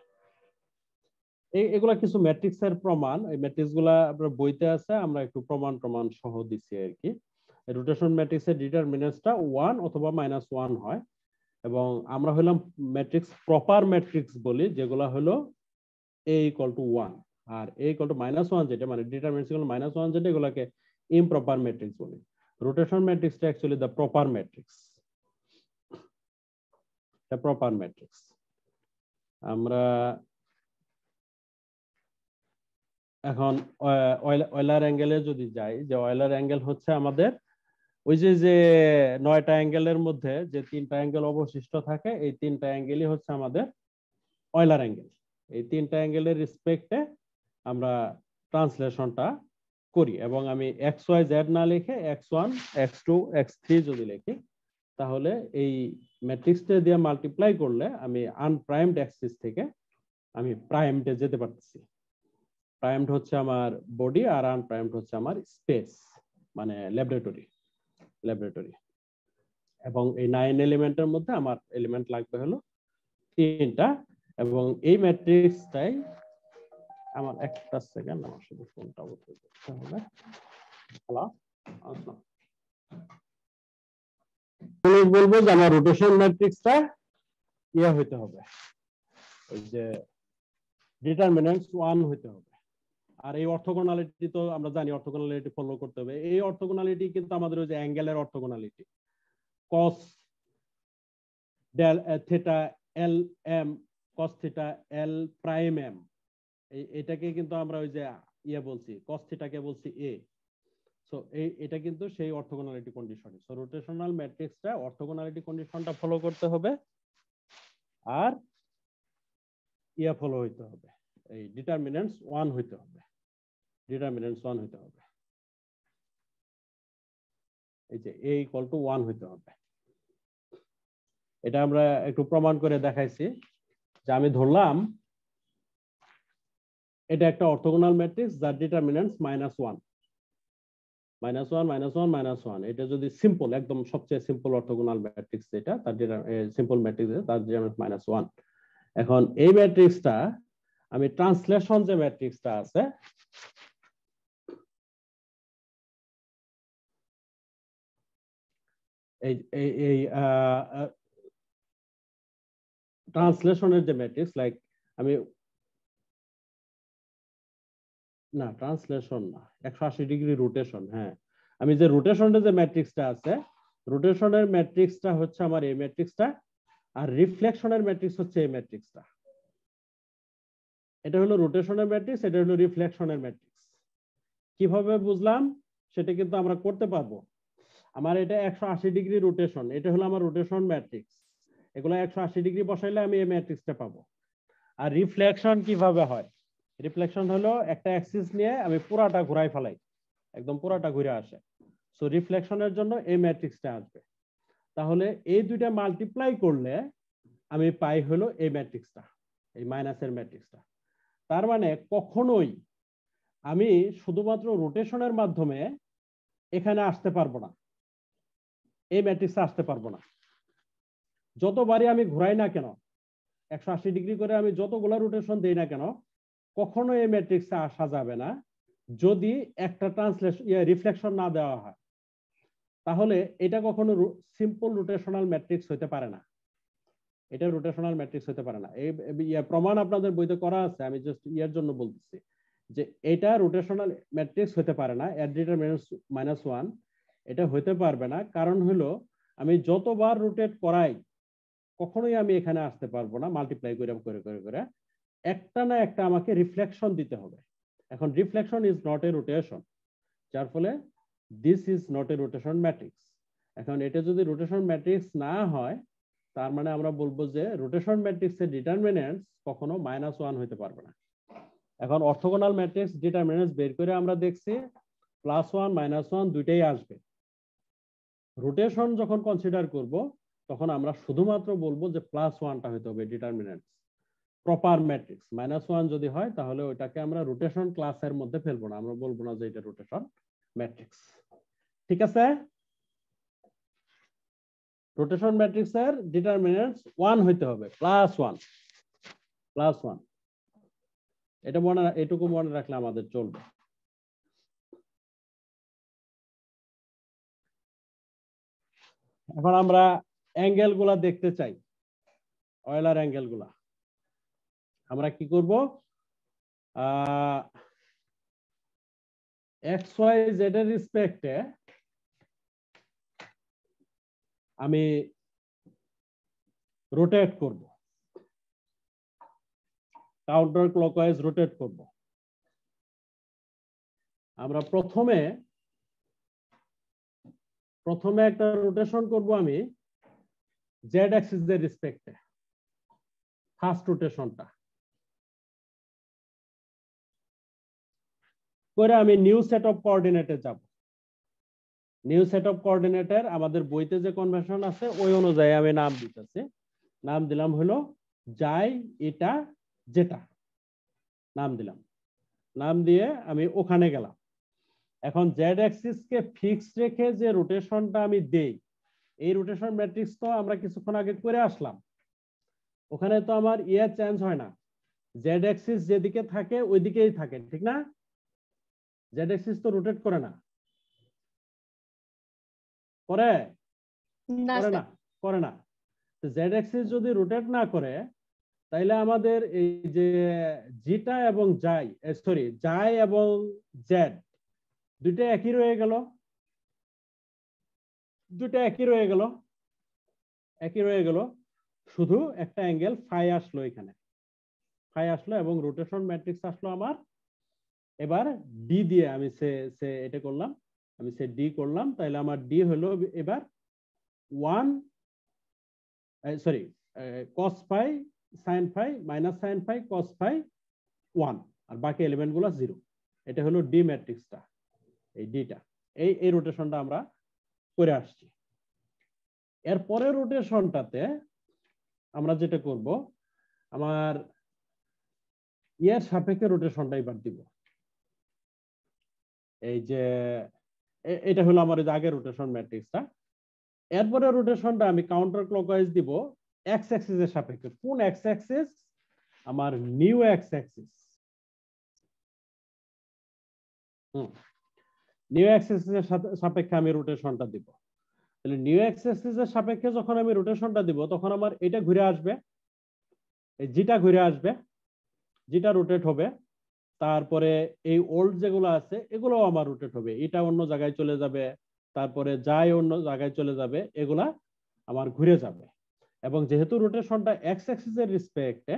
এগুলা কিছু ম্যাট্রিক্সের প্রমাণ, এই ম্যাট্রিক্স গুলা আপনার বইতে আছে, আমরা একটু প্রমাণ সহ দিচ্ছি আর কি। রোটেশন ম্যাট্রিক্সের ডিটারমিনেন্টসটা 1 অথবা -1 হয়, এবং আমরা হলাম ম্যাট্রিক্স প্রপার ম্যাট্রিক্স বলি যেগুলা হলো a = 1 আর a = -1 যেটা মানে ডিটারমিনেন্টস গুলো -1 যেটা, এগুলাকে ইমপ্রপার ম্যাট্রিক্স বলি। রোটেশন ম্যাট্রিক্সটা অ্যাকচুয়ালি দা প্রপার ম্যাট্রিক্স, এটা প্রপার ম্যাট্রিক্স। আমরা এখন অয়লার অ্যাঙ্গেলে যদি যাই, যে অয়লার অ্যাঙ্গেল হচ্ছে আমাদের ওই যে 9টা অ্যাঙ্গেলের মধ্যে যে 3টা অ্যাঙ্গেল অবশিষ্ট থাকে, এই 3টা অ্যাঙ্গেলই হচ্ছে আমাদের অয়লার অ্যাঙ্গেল। এই 3টা অ্যাঙ্গেলের রেসপেক্টে আমরা ট্রান্সলেশনটা করি, এবং আমি XYZ না লিখে X1 X2 X3 যদি লিখি, তাহলে এই ম্যাট্রিক্সটা দিয়ে মাল্টিপ্লাই করলে আমি আনপ্রাইমড অ্যাক্সিস থেকে আমি প্রাইমডে যেতে পারতেছি। প্রাইমড হচ্ছে আমার বডি আর আনপ্রাইমড হচ্ছে আমার স্পেস, মানে ল্যাবরেটরি। এবং এই 9 এলিমেন্টের মধ্যে আমার এলিমেন্ট লাগবে হলো 3টা, এবং এই ম্যাট্রিক্সটাই আমার একটা সেকেন্ড, আমার শুধু ফোনটা বলতে হবে। হ্যালো, আসসালাম। বলবো যে আমার রোটেশন ম্যাট্রিক্সটা হইতে হবে, ওই যে ডিটারমিনেন্টস 1 হইতে হবে। আর এই অর্থোগোনালিটি তো আমরা জানি, অর্থোগোনালিটি ফলো করতে হবে। এই অর্থোগোনালিটি কিন্তু আমাদের ওই যে অ্যাঙ্গেলের অর্থোগোনালিটি, cos del theta l m cos theta l prime m, এটাকে কিন্তু আমরা ওই যে বলছি, cos theta কে বলছি a। সো এটা কিন্তু সেই অর্থোগোনালিটি কন্ডিশন। সো রোটেশনাল ম্যাট্রিক্সটা অর্থোগোনালিটি কন্ডিশনটা ফলো করতে হবে, আর ফলো হইতে হবে, এই ডিটারমিনেন্টস 1 হইতে হবে, এই যে a = 1 হইতে হবে। এটা আমরা একটু প্রমাণ করে দেখাইছি, যে আমি ধরলাম এটা একটা অর্থোগোনাল ম্যাট্রিক্স যার ডিটারমিনেন্টস -1 -1 এটা যদি সিম্পল, একদম সবচেয়ে সিম্পল অর্থোগোনাল ম্যাট্রিক্স যেটা, তার সিম্পল ম্যাট্রিক্স তার ডিটারমিনেন্টস -1। এখন এই ম্যাট্রিক্সটা আমি ট্রান্সলেশন যে ম্যাট্রিক্সটা আছে, এই ট্রান্সলেশনের যে ম্যাট্রিক্স, লাইক আমি না ট্রান্সলেশন না 180 ডিগ্রি রোটেশন, হ্যাঁ, আমি যে রোটেশনের যে ম্যাট্রিক্সটা আছে, রোটেশনের ম্যাট্রিক্সটা হচ্ছে আমার এই ম্যাট্রিক্সটা, আর রিফ্লেকশনের ম্যাট্রিক্স হচ্ছে এই ম্যাট্রিক্সটা। এটা হলো রোটেশনের ম্যাট্রিক্স, এটা হলো রিফ্লেকশনের ম্যাট্রিক্স। কিভাবে বুঝলাম সেটা কিন্তু আমরা করতে পারবো। আমার এটা 180 ডিগ্রি রোটেশন, এটা হলো আমার রোটেশন ম্যাট্রিক্স, এগুলো 180 ডিগ্রি বসাইলে আমি এই ম্যাট্রিক্সটা পাবো। আর রিফ্লেকশন কিভাবে হয়? রিফ্লেকশন হলো একটা অ্যাক্সিস নিয়ে আমি পুরাটা ঘুরাই ফেলাই, একদম পুরাটা ঘুরে আসে। সো রিফ্লেকশনের জন্য এই ম্যাট্রিক্সটা আসবে। তাহলে এই দুইটা মাল্টিপ্লাই করলে আমি পাই হলো এই ম্যাট্রিক্সটা, এই মাইনাসের ম্যাট্রিক্সটা। তার মানে কখনোই আমি শুধুমাত্র রোটেশনের মাধ্যমে এখানে আসতে পারবো না, এই ম্যাট্রিক্সে আসতে পারবো না। যতবারই আমি ঘুরাই না কেন, 180 ডিগ্রি করে আমি যতগুলো রোটেশন দেই না কেন, কখনো এই ম্যাট্রিক্সে আসা যাবে না যদি একটা ট্রান্সলেশন রিফ্লেকশন না দেওয়া হয়। তাহলে এটা কখনো সিম্পল রোটেশনাল ম্যাট্রিক্স হতে পারে না, এটা রোটেশনাল ম্যাট্রিক্স হতে পারে না। এই প্রমাণ আপনাদের বইতে করা আছে, আমি জাস্ট জন্য বলতেছি যে এটা রোটেশনাল ম্যাট্রিক্স হতে পারে না, এর ডিটারমিনেন্টস -1 এটা হতে পারবে না। কারণ হলো আমি যতবার রোটেট করাই কখনোই আমি এখানে আসতে পারবো না মাল্টিপ্লাই করে করে করে করে, একটা না একটা আমাকে রিফ্লেকশন দিতে হবে। এখন reflection is not a rotation, যার ফলে this is not a rotation matrix. এখন এটা যদি রোটেশন ম্যাট্রিক্স না হয় তার মানে আমরা বলবো যে রোটেশন ম্যাট্রিক্সের ডিটারমিনেন্টস কখনো -1 হতে পারবে না। এখন অর্থোগোনাল ম্যাট্রিক্স ডিটারমিনেন্টস বের করে আমরা দেখছি +1 -1 দুইটাই আসবে। রোটেশন যখন কনসিডার করব তখন আমরা শুধুমাত্র বলবো যে +1টা হতে হবে ডিটারমিনেন্টস। প্রপার ম্যাট্রিক্স -1 যদি হয় তাহলে ওইটাকে আমরা রোটেশন ক্লাসের মধ্যে ফেলবো না, আমরা বলবো না যে এটা রোটেশন ম্যাট্রিক্স। ঠিক আছে? রোটেশন ম্যাট্রিক্সের ডিটারমিনেন্টস 1 হইতে হবে, +1 এটা এটুকু মনে রাখলে আমাদের চলবে। এখন আমরা অ্যাঙ্গেল গুলা দেখতে চাই, অয়েলার অ্যাঙ্গেল গুলা। আমরা কি করব, XYZ এর রেসপেক্টে আমি রোটেট করব, কাউন্টার ক্লকওয়াইজ রোটেট করব। আমরা প্রথমে একটা রোটেশন করব আমি জেড অ্যাক্সিস এর রেসপেক্টে, ফার্স্ট রোটেশনটা করে আমি নিউ সেট অফ কোঅর্ডিনেটে যাব। নিউ সেট অফ কোঅর্ডিনেটের আমাদের বইতে যে কনভেনশন আছে ওই অনুযায়ী আমি নাম দিতেছি। নাম দিলাম হলো যাই এটা যেটা, নাম দিলাম। নাম দিয়ে আমি ওখানে গেলাম। এখন জেড অ্যাক্সিস কে ফিক্স রেখে যে রোটেশনটা আমি দেই, এই রোটেশন ম্যাট্রিক্স তো আমরা কিছুক্ষণ আগে করে আসলাম। ওখানে তো আমার চেঞ্জ হয় না, জেড অ্যাক্সিস যেদিকে থাকে ওই দিকেই থাকে, ঠিক না? জেড অ্যাক্সিস তো রোটেট করে না, করে না, করে না। জেড অ্যাক্সিস যদি রোটেট না করে তাইলে আমাদের এই যে জিটা এবং জাই এবং জেড দুইটা একই রয়ে গেল, শুধু একটা অ্যাঙ্গেল ফাই আসলো, এখানে ফাই আসলো এবং রোটেশন ম্যাট্রিক্স আসলো আমার। এবার ডি দিয়ে আমি এটা করলাম, আমি ডি করলাম, তাহলে আমার ডি হলো এবার 1 cos phi sin phi -sin phi cos phi 1, আর বাকি এলিমেন্ট গুলো 0। এটা হলো ডি ম্যাট্রিক্সটা, এই ডিটা, এই রোটেশনটা আমরা করে আসছি। এর পরের রোটেশনটাতে আমরা যেটা করব, আমার এর সাপেক্ষে রোটেশনটা এবার দিব। এই যে এটা হলো আমার আগের রোটেশন ম্যাট্রিক্সটা। এরপরে রোটেশনটা আমি কাউন্টার ক্লকওয়াইজ দিব এক্স অ্যাক্সিস এর সাপেক্ষে। কোন এক্স অ্যাক্সিস? আমার new x Axis. New x Axis এর সাপেক্ষে আমি রোটেশনটা দিব। তাহলে নিউ এক্স অ্যাক্সিস এর সাপেক্ষে যখন আমি রোটেশনটা দিব তখন আমার এটা ঘুরে আসবে, এই জিটা ঘুরে আসবে, জিটা রোটেট হবে। তারপরে এই ওল্ড যেগুলো আছে এগুলোও আমার রোটেট হবে, এটা অন্য জায়গায় চলে যাবে, তারপরে যাই অন্য জায়গায় চলে যাবে, এগুলা আমার ঘুরে যাবে। এবং যেহেতু রোটেশনটা এক্স অ্যাক্সিস এর রেসপেক্টে,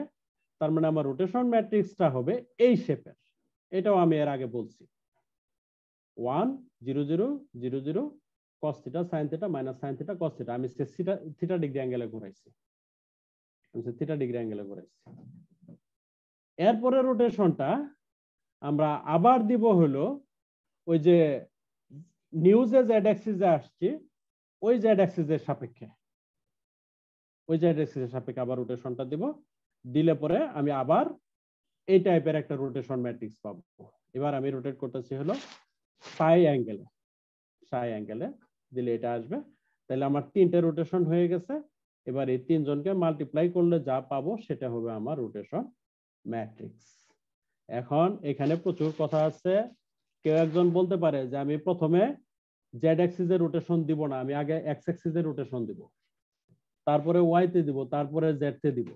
তার মানে আমার রোটেশন ম্যাট্রিক্সটা হবে এই শেপের। এটাও আমি এর আগে বলছি, 1 0 0 0 0 cos theta sin theta sin theta cos theta. আমি থিটা ডিগ্রি অ্যাঙ্গেলে ঘুরাইছি, এরপরে রোটেশনটা আমরা আবার দিব হলো ওই যে নিউজে জেড অ্যাক্সিসে আসছে ওই জেড অ্যাক্সিসের সাপেক্ষে, আবার রোটেশনটা দিব। দিলে পরে আমি আবার এই টাইপের একটা রোটেশন ম্যাট্রিক্স পাবো। এবার আমি রোটেট করতেছি হলো সাই অ্যাঙ্গেলে, দিলে এটা আসবে। তাহলে আমার 3টে রোটেশন হয়ে গেছে। এবার এই 3 জনকে মাল্টিপ্লাই করলে যা পাবো সেটা হবে আমার রোটেশন ম্যাট্রিক্স। এখন এখানে প্রচুর কথা আছে। কেউ একজন বলতে পারে যে আমি প্রথমে জেড অ্যাক্সিস এর রোটেশন দিব না, আমি আগে এক্স অ্যাক্সিস এর রোটেশন দিব, তারপরে ওয়াই তে দিব, তারপরে জেড তে দিব।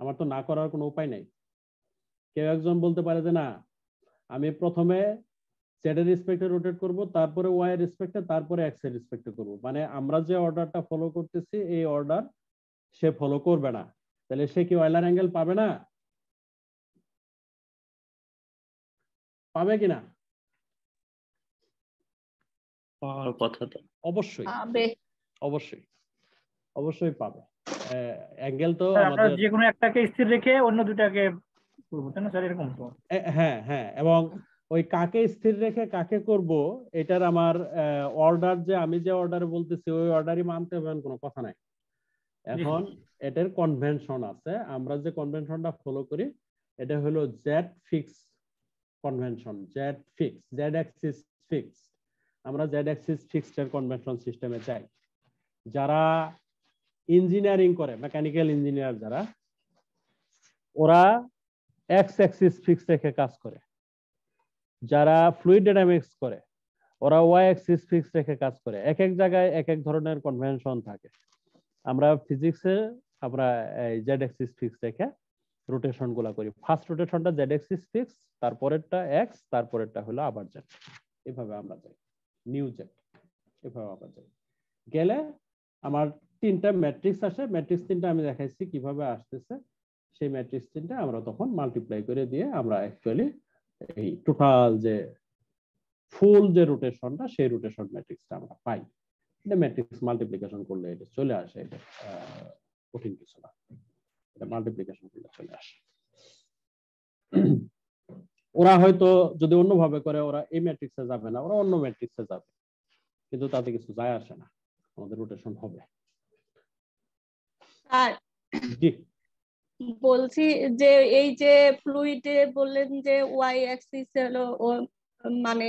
আমার তো না করার কোনো উপায় নাই। কেউ একজন বলতে পারে যে না, আমি প্রথমে জেড এর রেসপেক্টে রোটেট করব, তারপরে ওয়াই এর রেসপেক্টে, তারপরে এক্স এর রেসপেক্টে করব। মানে আমরা যে অর্ডারটা ফলো করতেছি এই অর্ডার সে ফলো করবে না, তাহলে সে কি অয়লার অ্যাঙ্গেল পাবে না? পাবে কিনা? কথা তো অবশ্যই পাবে। অবশ্যই অবশ্যই পাবে। অ্যাঙ্গেল তো স্যার আমরা আমাদের যে কোনো একটাকে স্থির রেখে অন্য দুটাকে করবো, তাই না স্যার? এরকম তো। হ্যাঁ হ্যাঁ, এবং ওই কাকে স্থির রেখে কাকে করব এটার আমার অর্ডার, যে আমি যে অর্ডারে বলতেছি ওই অর্ডারই মানতে হবে এমন কোনো কথা নাই। এখন এটার কনভেনশন আছে, আমরা যে কনভেনশনটা ফলো করি এটা হলো Z fix convention. Z fix, Z Axis fix. আমরা জেড অ্যাক্সিস ফিক্সড এর কনভেনশন সিস্টেমে যাই। যারা ইঞ্জিনিয়ারিং করে, মেকানিক্যাল ইঞ্জিনিয়ার যারা, ওরা এক্স অ্যাক্সিস ফিক্স রেখে কাজ করে। যারা ফ্লুইড ডাইনামিক্স করে ওরা ওয়াই অ্যাক্সিস ফিক্স রেখে কাজ করে। এক এক জায়গায় এক এক ধরনের কনভেনশন থাকে। আমরা ফিজিক্সে আমরা জেড অ্যাক্সিস ফিক্স রেখে রোটেশন গুলা করি। ফার্স্ট রোটেশনটা জেড অ্যাক্সিস ফিক্স, তারপরেরটা এক্স, তারপরেরটা হলো আবার জেড। এভাবে আমরা যাই, নিউ জেড, এভাবে আমরা যাই। গেলে আমার তিনটা ম্যাট্রিক্স আসে, ম্যাট্রিক্স তিনটা আমি দেখাইছি কিভাবে আসতেছে। সেই ম্যাট্রিক্স তিনটা আমরা তখন মাল্টিপ্লাই করে দিয়ে আমরা অ্যাকচুয়ালি এই টোটাল যে ফুল যে রোটেশনটা সেই রোটেশন ম্যাট্রিক্সটা আমরা পাই। এটা ম্যাট্রিক্স মাল্টিপ্লিকেশন করলে এটা চলে আসে, এটা কঠিন কিছু না, এটা মাল্টিপ্লিকেশন করলে চলে আসে। ওরা হয়তো যদি অন্যভাবে করে ওরা এই ম্যাট্রিক্সে যাবে না, ওরা অন্য ম্যাট্রিক্সে যাবে, কিন্তু তাতে কিছু যায় আসে না, আমাদের রোটেশন হবে। আর জি বলছি যে এই যে ফ্লুইডে বললেন যে ওয়াই অ্যাক্সিস হলো মানে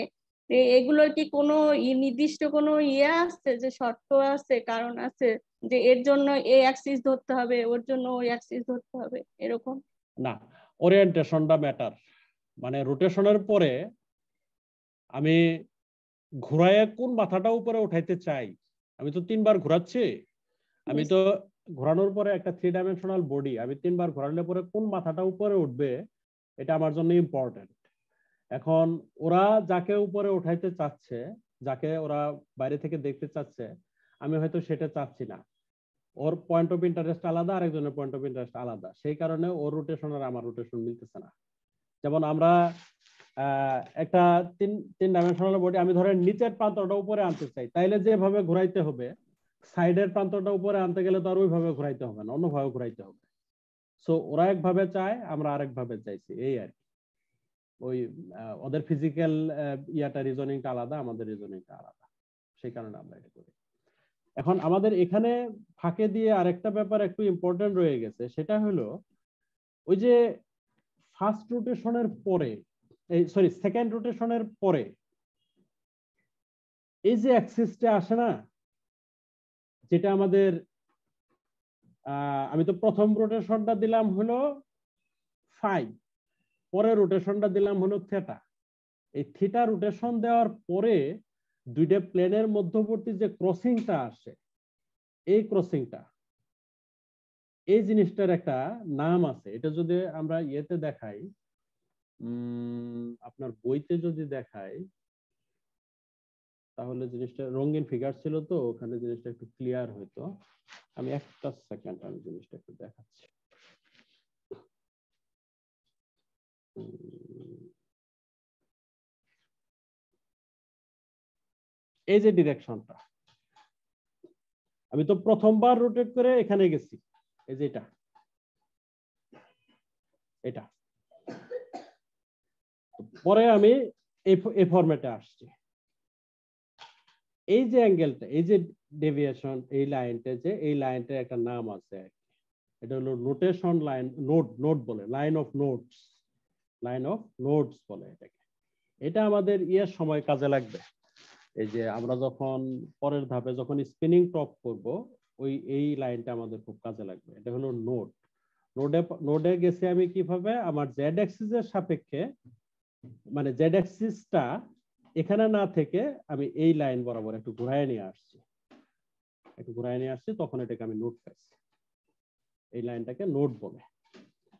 এগুলোর কি কোনো নির্দিষ্ট কোনো আছে যে শর্ত আছে, কারণ আছে যে এর জন্য এই অ্যাক্সিস ধরতে হবে, ওর জন্য ওই অ্যাক্সিস ধরতে হবে, এরকম? না, ওরিয়েন্টেশনটা ম্যাটার। মানে রোটেশনের পরে আমি ঘুরায় কোন মাথাটা উপরে উঠাইতে চাই, আমি তো তিনবার ঘোরাচ্ছি, আমি তো ঘোরানোর পরে একটা 3 ডাইমেনশনাল বডি, আমি তিনবার ঘোরানোর পরে কোন মাথাটা উপরে উঠবে এটা আমার জন্য ইম্পর্টেন্ট। এখন ওরা যাকে উপরে উঠাইতে চাচ্ছে, যাকে ওরা বাইরে থেকে দেখতে চাচ্ছে, আমি হয়তো সেটা চাচ্ছি না, ওর পয়েন্ট অফ ইন্টারেস্ট আলাদা, আরেকজনের পয়েন্ট অফ ইন্টারেস্ট আলাদা, সেই কারণে ওর রোটেশন আর আমার রোটেশন মিলতেছে না। যেমন আমরা একটা তিন ডাইমেনশনাল বডি, আমি ধরেন নিচের প্রান্তটা উপরে আনতে চাই, তাইলে যেভাবে ঘুরাইতে হবে, সাইডের প্রান্তটা উপরে আনতে গেলে তো আর ওইভাবে ঘুরাইতে হবে না, অন্যভাবে ঘুরাইতে হবে। সো ওরা একভাবে চায়, আমরা আরেকভাবে চাইছি, এই আর কি। ওই ওদের ফিজিক্যাল ইয়াটা রিজনিংটা আলাদা, আমাদের রিজনিংটা আলাদা, সেই কারণে আমরা এটা করি। এখন আমাদের এখানে ফাঁকে দিয়ে আরেকটা ব্যাপার একটু ইম্পর্টেন্ট রয়ে গেছে, সেটা হলো ওই যে ফার্স্ট রোটেশনের পরে, এই সরি সেকেন্ড রোটেশনের পরে এই যে অ্যাক্সিসটা আসে না, যেটা আমাদের আমি তো প্রথম রোটেশনটা দিলাম হলো ফাই, পরে রোটেশনটা দিলাম হলো থিটা। এই থিটা রোটেশন দেওয়ার পরে দুইটা প্লেনের মধ্যবর্তী যে ক্রসিংটা আসে, এই ক্রসিংটা, এই জিনিসটার একটা নাম আছে। এটা যদি আমরা ইয়েতে দেখাই, আপনার বইতে যদি দেখাই, তাহলে জিনিসটা রঙিন ফিগার ছিল তো ওখানে জিনিসটা একটু ক্লিয়ার হইতো। আমি একটা সেকেন্ড আমি জিনিসটা একটু দেখাচ্ছি। এই যে ডিরেকশনটা, আমি তো প্রথমবার রোটেট করে এখানে গেছি, এই যে এটা এটা পরে আমি এই ফরম্যাটে আসছি। এই যে অ্যাঙ্গেলটা, এই যে ডেভিয়েশন, এই লাইনটা, যে এই লাইনটার একটা নাম আছে, এটা হলো নোটেশন লাইন, নোট বলে, line of notes, line of notes বলে এটাকে। এটা আমাদের ইয়ের সময় কাজে লাগবে। এই যে আমরা যখন পরের ধাপে যখন স্পিনিং টপ করব, এই লাইনটা আমাদের খুব কাজে লাগবে। এটা হলো নোট। নোডে গেছি আমি কিভাবে, আমার জেড অ্যাক্সিসের সাপেক্ষে, মানে জেড অ্যাক্সিসটা এখানে না থেকে আমি এই লাইন বরাবর একটু ঘুরায় নিয়ে আসছি, তখন এটাকে আমি নোট পাইছি। এই লাইনটাকে নোট বলে।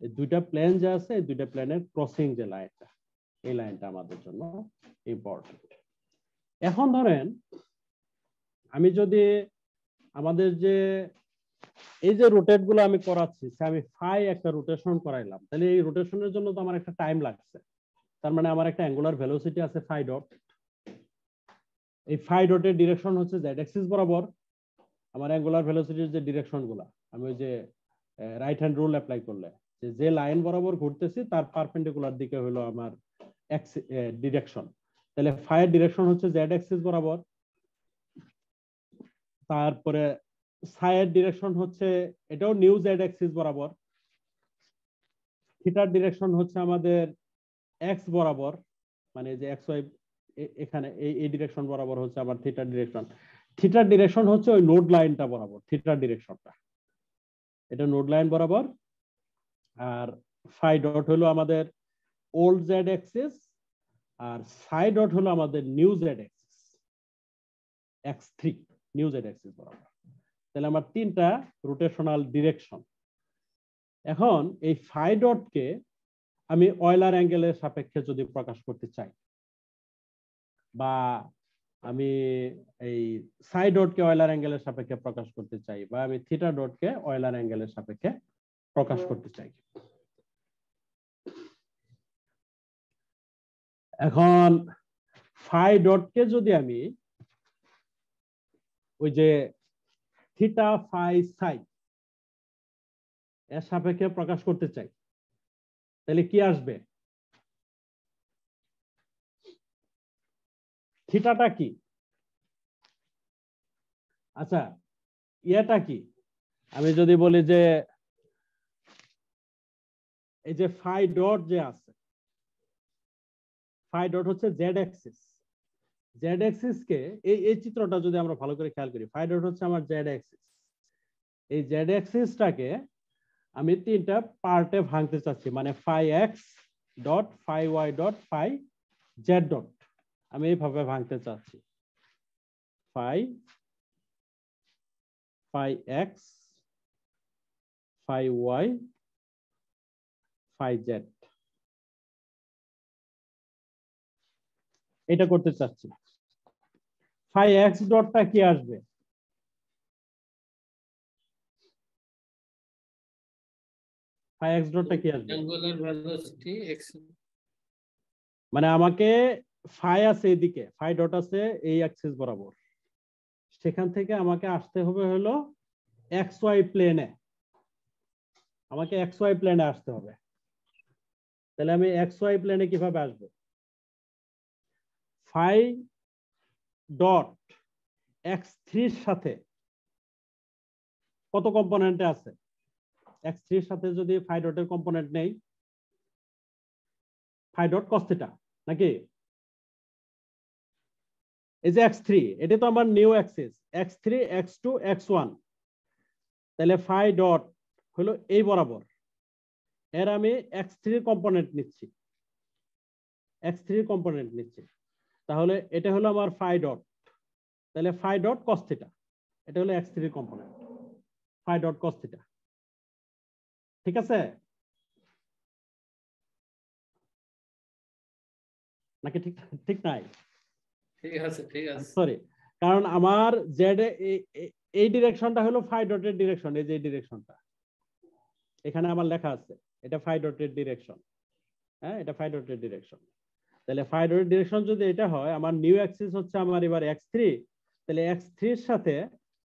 এই দুইটা প্লেন যে আছে, এই দুইটা প্লেনের ক্রসিং যে লাইনটা, এই লাইনটা আমাদের জন্য ইম্পর্টেন্ট। এখন ধরেন আমি যদি আমাদের যে এই যে রোটেট গুলো আমি করাচ্ছি, আমি ফাই একটা রোটেশন করাইলাম, তাহলে এই রোটেশনের জন্য তো আমার একটা টাইম লাগছে। তার মানে আমার একটা অ্যাঙ্গুলার ভেলোসিটি আছে ফাই ডট। এই ফাই ডটের ডিরেকশন হচ্ছে জেড অ্যাক্সিস বরাবর। আমার অ্যাঙ্গুলার ভেলোসিটির যে ডিরেকশন গুলা, আমি ওই যে রাইট হ্যান্ড রুল অ্যাপ্লাই করলে যে লাইন বরাবর ঘুরতেছি তার পারপেন্ডিকুলার দিকে হলো আমার ডিরেকশন। তাহলে ফাই এর ডিরেকশন হচ্ছে জেড অ্যাক্সিস বরাবর। তারপরে সাই এর ডিরেকশন হচ্ছে এটাও নিউ জেড অ্যাক্সিস বরাবর। থিটার ডিরেকশন হচ্ছে আমাদের এক্স বরাবর, মানে যে এক্স ওয়াই এখানে এই ডিরেকশন বরাবর হচ্ছে আমার থিটার ডিরেকশন। থিটার ডিরেকশন হচ্ছে ওই নোড লাইনটা বরাবর, থিটার ডিরেকশনটা এটা নোড লাইন বরাবর। আর ফাই ডট হলো আমাদের ওল্ড জেড অ্যাক্সিস, আর সাই ডট হলো আমাদের new Z Axis, x3 new Z Axis বরাবর। তাহলে আমার তিনটা রোটেশনাল ডিরেকশন। এখন এই ফাই ডটকে আমি অয়লার অ্যাঙ্গেলের সাপেক্ষে যদি প্রকাশ করতে চাই, বা আমি এই সাই ডটকে অয়লার অ্যাঙ্গেলের সাপেক্ষে প্রকাশ করতে চাই, বা আমি থিটা ডটকে অয়লার অ্যাঙ্গেলের সাপেক্ষে প্রকাশ করতে চাই। এখন ফাই ডটকে যদি আমি ওই যে থিটা ফাই সাই এর সাপেক্ষে প্রকাশ করতে চাই, তাহলে কি আসবে? থিটাটা কি? আচ্ছা, ইয়েটা কি? আমি যদি বলি যে এই যে ফাই ডট যে আছে, ফাই ডট হচ্ছে জেড অ্যাক্সিস। জেড অ্যাক্সিস কে এই চিত্রটা যদি আমরা ভালো করে খেয়াল করি, ফাই ডট হচ্ছে আমার জেড অ্যাক্সিস। এই জেড অ্যাক্সিসটাকে আমি তিনটা পার্টে ভাঙতে চাচ্ছি, মানে phi x dot, phi y dot, phi z dot. আমি এইভাবে ভাঙতে চাচ্ছি, phi phi x, phi y, phi z, এটা করতে চাচ্ছি। ফাই এক্স ডটটা কি আসবে? ফাই এক্স ডটটা কি আসবে? Angular velocity x। মানে আমাকে ফাই আছে এদিকে, ফাই ডট আছে এই অ্যাক্সিস বরাবর, সেখান থেকে আমাকে আসতে হবে হলো এক্স ওয়াই প্লেনে। আমাকে এক্স ওয়াই প্লেনে আসতে হবে। তাহলে আমি এক্স ওয়াই প্লেনে কিভাবে আসবো? ফাই ডট x3 এর সাথে কত কম্পোনেন্টে আছে? x3 এর সাথে যদি ফাই ডটের কম্পোনেন্ট নেই, ফাই ডট কস থিটা নাকি? এই যে x3, এটা তো আমার new Axis, x3 x2 x1। তাহলে ফাই ডট হলো এই বরাবর, এর আমি x3 কম্পোনেন্ট নিচ্ছি, x3 কম্পোনেন্ট নিচ্ছি। তাহলে এটা হলো আমার ফাই ডট। তাহলে ফাই ডট কস থিটা, এটা হলো x3 component, phi dot cos theta. ঠিক আছে নাকি? ঠিক ঠিক নাই? ঠিক আছে, ঠিক আছে। সরি, কারণ আমার জেড এই ডিরেকশনটা হলো ফাই ডটের ডিরেকশন। এই যে ডিরেকশনটা এখানে আমার লেখা আছে, এটা ফাই ডটের ডিরেকশন। হ্যাঁ, এটা ফাই ডটের ডিরেকশন। তাহলে ফাই ডটের ডিরেকশন যদি এটা হয়, আমার নিউ অ্যাক্সিস হচ্ছে আমার এবার x3। তাহলে x3 এর সাথে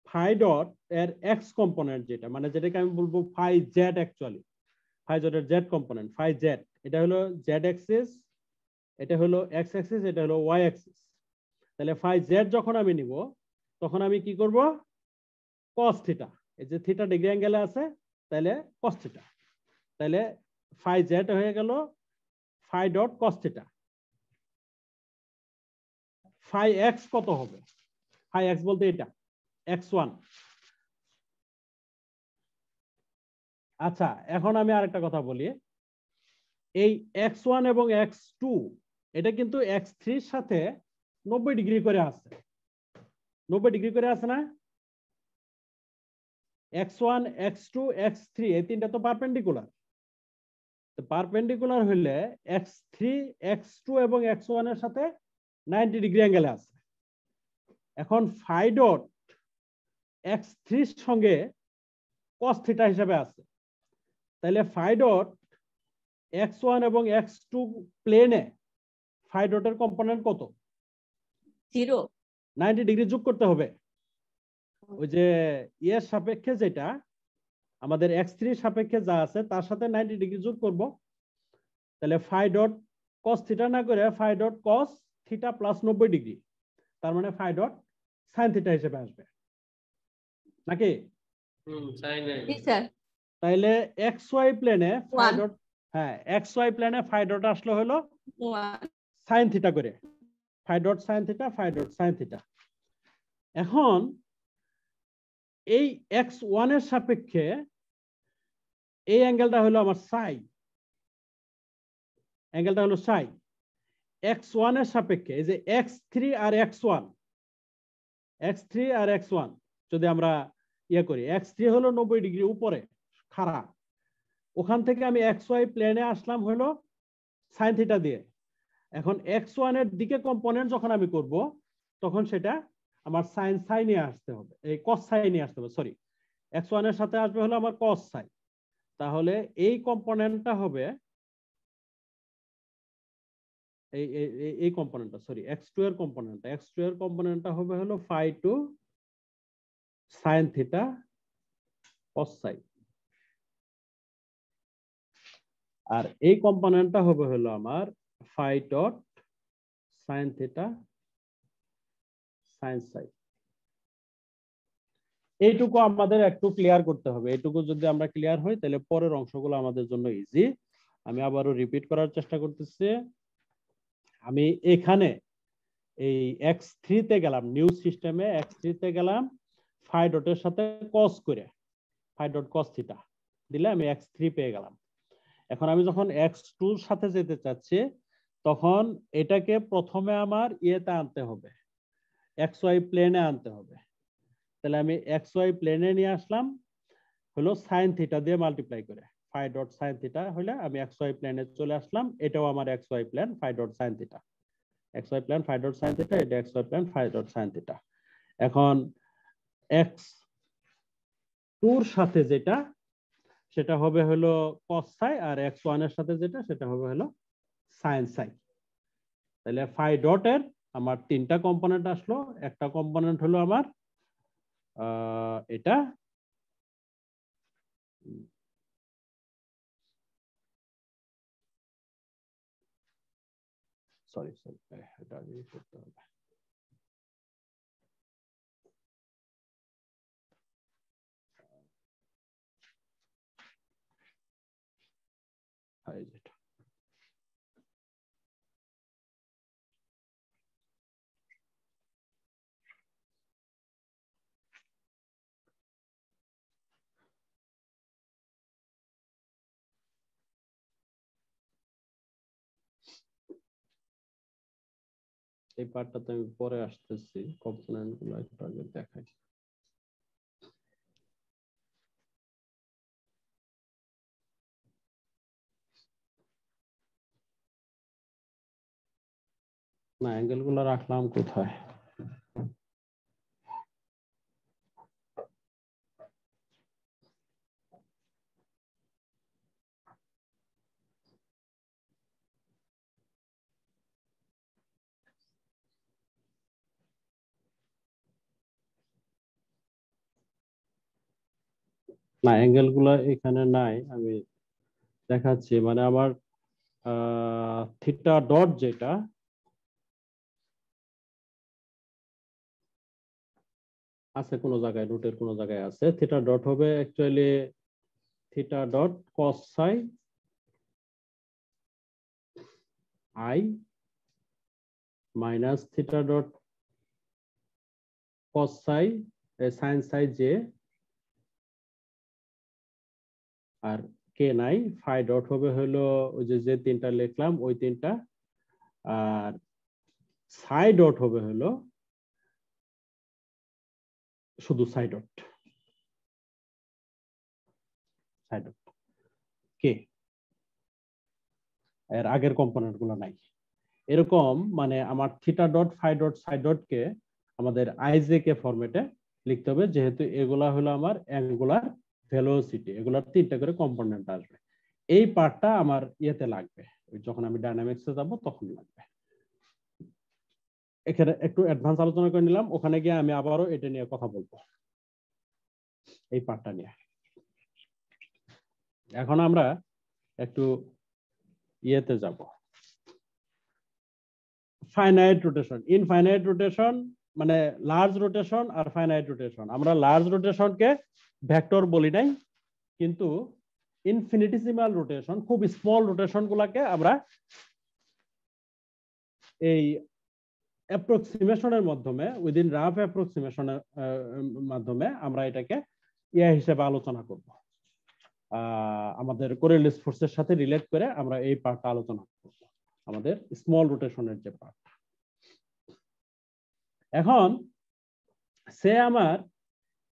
ফাই ডট এর এক্স কম্পোনেন্ট, যেটা মানে যেটাকে আমি বলবো phi z, actually phi z z component, phi z, এটা হলো জেড অ্যাক্সিস, এটা হলো এক্স অ্যাক্সিস, এটা হলো ওয়াই অ্যাক্সিস। তাহলে ফাই জেড যখন আমি নিব, তখন আমি কি করব? কস থিটা, এই যে থিটা ডিগ্রি অ্যাঙ্গেলে আছে, তাহলে কস থিটা। তাহলে ফাই জেড হয়ে গেল phi dot cos theta. Phi x কত হবে? ফাই এক্স বলতে এটা x1। আচ্ছা, এখন আমি আরেকটা কথা বলি, এই x1 এবং x2 এটা কিন্তু x3 এর সাথে 90 ডিগ্রি করে আছে, 90 ডিগ্রি করে আছে না? x1 x2 x3 এই তিনটা তো পারপেন্ডিকুলার। পারপেন্ডিকুলার হলে x3 x2 এবং x1 এর সাথে 90 ডিগ্রি অ্যাঙ্গেলে আছে। এখন ফাই ডট x3 এর সঙ্গে cos থিটা হিসেবে আছে, তাহলে ফাই ডট x1 এবং x2 প্লেনে ফাই ডটের কম্পোনেন্ট কত? 0। 90 ডিগ্রি যোগ করতে হবে। ওই যে এর সাপেক্ষে যেটা আমাদের x3 সাপেক্ষে যা আছে তার সাথে 90 ডিগ্রি যোগ করব, তাহলে ফাই ডট cos থিটা না করে phi dot cos theta plus 90 degree, তার মানে ফাই ডট sin থিটা হিসেবে আসবে নাকি? জি স্যার। তাইলে xy প্লেনে ফাই 1 ডট, হ্যাঁ xy প্লেনে ফাই ডট আসলো হলো 1 sin থিটা করে, phi dot sin theta, phi dot sin theta. এখন এই x1 এর সাপেক্ষে এই অ্যাঙ্গেলটা হলো আমার সাই, অ্যাঙ্গেলটা হলো সাই। x1 এর সাপেক্ষে এই যে x3 আর x1, x3 আর x1 যদি আমরা ইয়ে করি, x3 হলো 90 ডিগ্রি উপরে খাড়া, ওখান থেকে আমি xy প্লেনে আসলাম হলো sin থিটা দিয়ে। এখন x1 এর দিকে কম্পোনেন্ট যখন আমি করব তখন সেটা আমার sin সাই নিয়ে আসতে হবে, এই cos সাই নিয়ে আসতে হবে, সরি x1 এর সাথে আসবে হলো আমার cos সাই। তাহলে এই কম্পোনেন্টটা হবে এই কম্পোনেন্টটা, সরি x2 এর কম্পোনেন্টটা হবে হলো phi two sin theta cos psi, আর এই কম্পোনেন্টটা হবে হলো আমার phi dot sin theta sin psi. এইটুকু আমাদের একটু ক্লিয়ার করতে হবে। এইটুকু যদি আমরা ক্লিয়ার হই তাহলে পরের অংশগুলো আমাদের জন্য ইজি। আমি আবারও রিপিট করার চেষ্টা করতেছি। আমি এখানে এই x3 তে গেলাম, নিউ সিস্টেমে x3 তে গেলাম, ফাই ডটের সাথে cos করে, ফাই ডট cos থিটা দিলে আমি x3 পেয়ে গেলাম। এখন আমি যখন x2 এর সাথে যেতে চাচ্ছি তখন এটাকে প্রথমে আমার ইয়েতে আনতে হবে, xy প্লেনে আনতে হবে। তাহলে আমি xy প্লেনে নিয়ে আসলাম হলো sin থিটা দিয়ে মাল্টিপ্লাই করে, ফাই ডট sin থিটা হলে আমি xy প্লেনে চলে আসলাম, এটাও আমার xy plane phi dot sin theta, xy plane phi dot sin theta, এটা xy plane phi dot sin theta. এখন x2 এর সাথে যেটা সেটা হবে হলো cos সাই, আর x1 এর সাথে যেটা সেটা হবে হলো sin সাই। তাহলে ফাই ডটের আমার তিনটা কম্পোনেন্ট আসলো, একটা কম্পোনেন্ট হলো আমার এটা, সরি এটা আগে করতে হবে, যেটা এই পার্টটাতে আমি পরে আসতেছি, কম্পোনেন্ট গুলো একটু আগে দেখাই। না, অ্যাঙ্গেল গুলো রাখলাম কোথায়? না, অ্যাঙ্গেল গুলো এখানে নাই, আমি দেখাচ্ছি। মানে আমার থিটা ডট যেটা আছে কোনো জায়গায়, রুটের কোনো জায়গায় আছে, থিটা ডট হবে actually theta dot cos Sai I minus theta dot cos Sai sin Sai J, আর কে নাই, ফাই ডট হবে হলো ওই যে তিনটা লিখলাম ওই তিনটা, আর সাই ডট হবে হলো শুধু সাই ডট কে। এর আগের কম্পোনেন্ট গুলো নাই। এরকম মানে আমার থিটা ডট ফাই ডট সাই ডট কে আমাদের আইজেকে ফরম্যাটে লিখতে হবে, যেহেতু এগুলা হলো আমার অ্যাঙ্গুলার ভেলোসিটি, এগুলার 3টা করে কম্পোনেন্ট আসবে। এই পার্টটা আমার ইয়েতে লাগবে, যখন আমি ডাইনামিক্সে যাব তখন লাগবে। এখানে একটু অ্যাডভান্স আলোচনা করে নিলাম, ওখানে গিয়ে আমি আবারও এটা নিয়ে কথা বলবো, এই পার্টটা নিয়ে। এখন আমরা একটু ইয়েতে যাব, ফাইনাইট রোটেশন, ইনফাইনাইট রোটেশন, মানে লার্জ রোটেশন আর ফাইনাইট রোটেশন। আমরা লার্জ রোটেশনকে ভেক্টর বলি নাই, কিন্তু ইনফিনিটিসিমাল রোটেশন, খুব স্মল রোটেশন গুলাকে আমরা এই অ্যাপ্রক্সিমেশনের মাধ্যমে, উইদিন রাফ অ্যাপ্রক্সিমেশনের মাধ্যমে আমরা এটাকে ইয়া হিসেবে আলোচনা করব। আমাদের কোরিওলিস ফোর্সের সাথে রিলেট করে আমরা এই পার্টটা আলোচনা করব, আমাদের স্মল রোটেশনের যে পার্ট। এখন সে আমার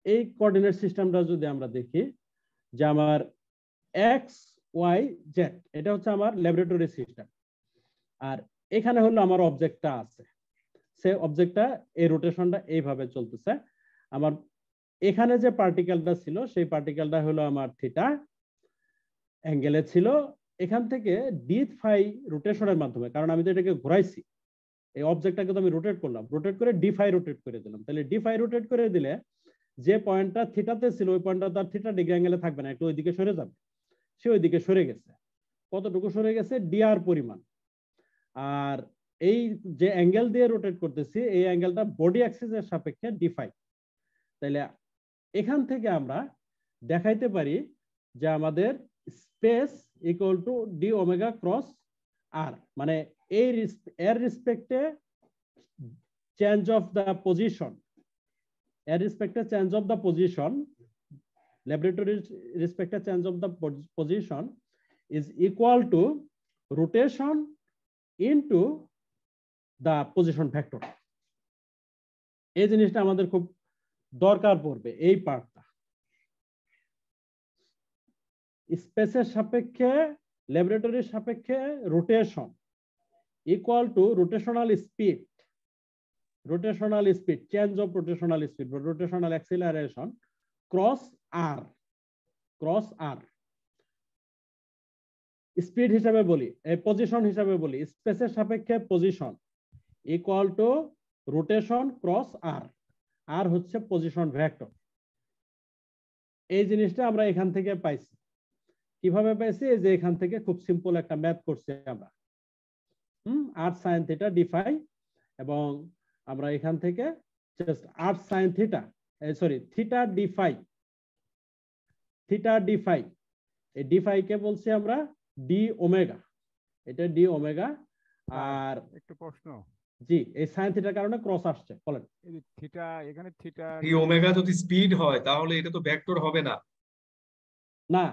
এই কোঅর্ডিনেট সিস্টেমটা যদি আমরা দেখি, যে আমার এক্স ওয়াই জেড, এটা হচ্ছে আমার ল্যাবরেটরি সিস্টেম, আর এখানে হলো আমার অবজেক্টটা আছে। সে অবজেক্টটা এই রোটেশনটা এইভাবে চলতেছে। আমার এখানে যে পার্টিকেলটা ছিল সেই পার্টিকেলটা হলো আমার থিটা অ্যাঙ্গেলে ছিল। এখান থেকে ডি ফাই রোটেশনের মাধ্যমে, কারণ আমি তো এটাকে ঘোরাইছি, এই অবজেক্টটাকে তো আমি রোটেট করলাম, রোটেট করে ডি ফাই রোটেট করে দিলাম। তাহলে ডি ফাই রোটেট করে দিলে যে পয়েন্টটা থিটাতে ছিল ওই পয়েন্টটা তার থিটা ডিগ্রি অ্যাঙ্গেলে থাকবে না, একটু ওইদিকে সরে যাবে। সে ওইদিকে সরে গেছে, কতটুকু সরে গেছে? ডিআর পরিমাণ। আর এই যে অ্যাঙ্গেল দিয়ে রোটেট করতেছি এই অ্যাঙ্গেলটা বডি অ্যাক্সিসের সাপেক্ষে ডি ফাই। তাহলে এখান থেকে আমরা দেখাইতে পারি যে আমাদের space equal to D omega cross R, মানে এর রেসপেক্টে চেঞ্জ অফ দ্য পজিশন, এর রেসপেক্টে change of the position, laboratory রেসপেক্টে change of the position is equal to rotation into the position vector। এই জিনিসটা আমাদের খুব দরকার পড়বে, এই পার্টটা। স্পেসের সাপেক্ষে, ল্যাবরেটরির সাপেক্ষে rotation equal to rotational speed, change of rotational speed, rotational acceleration cross R, speed হিসাবে বলি, পজিশন হিসাবে বলি, স্পেসের সাপেক্ষে position equal to rotation cross R, R হচ্ছে পজিশন ভেক্টর। এই জিনিসটা আমরা এখান থেকে পাইছি। কিভাবে পাইছি? এই যে এখান থেকে খুব সিম্পল একটা ম্যাথ করছি আমরা, R sine theta D phi, এবং আমরা এখান থেকে just R sine theta, sorry theta D phi, এই ডি ফাই কে বলছি আমরা ডি ওমেগা, এটা ডি ওমেগা। আর একটু প্রশ্ন, জি, এই সাইন থিটার কারণে ক্রস আসছে, বলেন। এই যে থিটা, এখানে থিটা এই ওমেগা যদি স্পিড হয় তাহলে এটা তো ভেক্টর হবে না। না,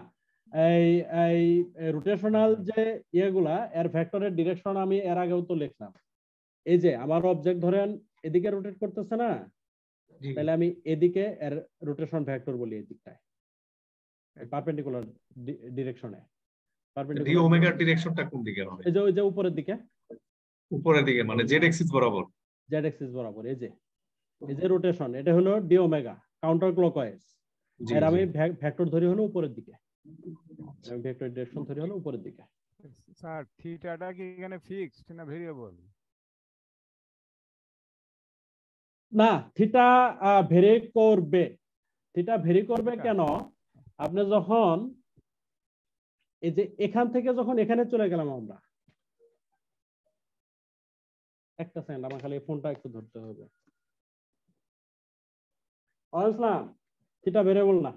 এই রোটেশনাল যে ইয়েগুলা এর ভেক্টরের ডিরেকশন আমি এর আগেও তো লিখলাম। এই যে আমার অবজেক্ট ধরেন এদিকে রোটেট করতেছে না, তাহলে আমি এদিকে এর রোটেশন ভেক্টর বলি, এই দিকটায় পারপেন্ডিকুলার ডিরেকশনে। ডি ওমেগার ডিরেকশনটা কোন দিকে হবে? এই যে উপরের দিকে, উপরের দিকে মানে জেড এক্সিস বরাবর, জেড এক্সিস বরাবর। এই যে রোটেশন, এটা হলো ডি ওমেগা কাউন্টার ক্লকওয়াইজ, আর আমি ভেক্টর ধরি হলো উপরের দিকে, আমি ভেক্টর ডিরেকশন ধরি হলো উপরের দিকে। স্যার থিটাটা কি এখানে ফিক্সড না ভেরিয়েবল? না, থিটা ভেরি করবে। থিটা ভেরি করবে কেন? আপনি যখন এই যে এখান থেকে যখন এখানে চলে গেলাম আমরা, একটা সেকেন্ড, আমার খালি ফোনটা একটু ধরতে হবে। ইসলাম, থিটা ভেরিয়েবল না,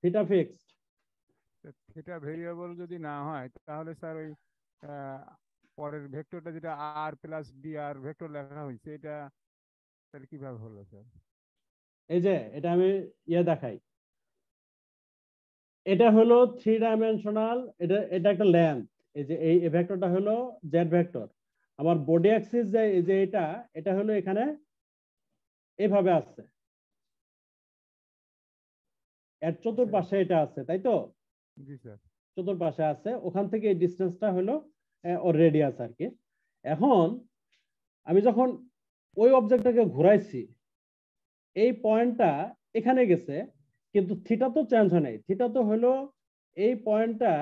থিটা ফিক্সড। থিটা ভেরিয়েবল যদি না হয় তাহলে স্যার ওই পরের ভেক্টরটা যেটা আর প্লাস ডি আর ভেক্টর লেখা হয়েছে, এটা তাহলে কিভাবে হলো স্যার? এই যে এটা আমি দেখাই, এটা হলো 3 ডাইমেনশনাল, এটা একটা লেন্থ। এই যে এই ভেক্টরটা হলো জেড ভেক্টর, আমার বডি অ্যাক্সিস যে এই যে এটা হলো এখানে এইভাবে আছে, এর চতুর্পাশে এটা আছে, তাই তো? জি স্যার। চতুর্পাশে আছে, ওখান থেকে এই ডিস্টেন্সটা হলো ওর রেডিয়াস আর কি। এখন আমি যখন ওই অবজেক্টটাকে ঘুরাইছি, এই পয়েন্টটা এখানে গেছে, কিন্তু থিটা তো চেঞ্জ হয় নাই। থিটা তো হলো এই পয়েন্টটা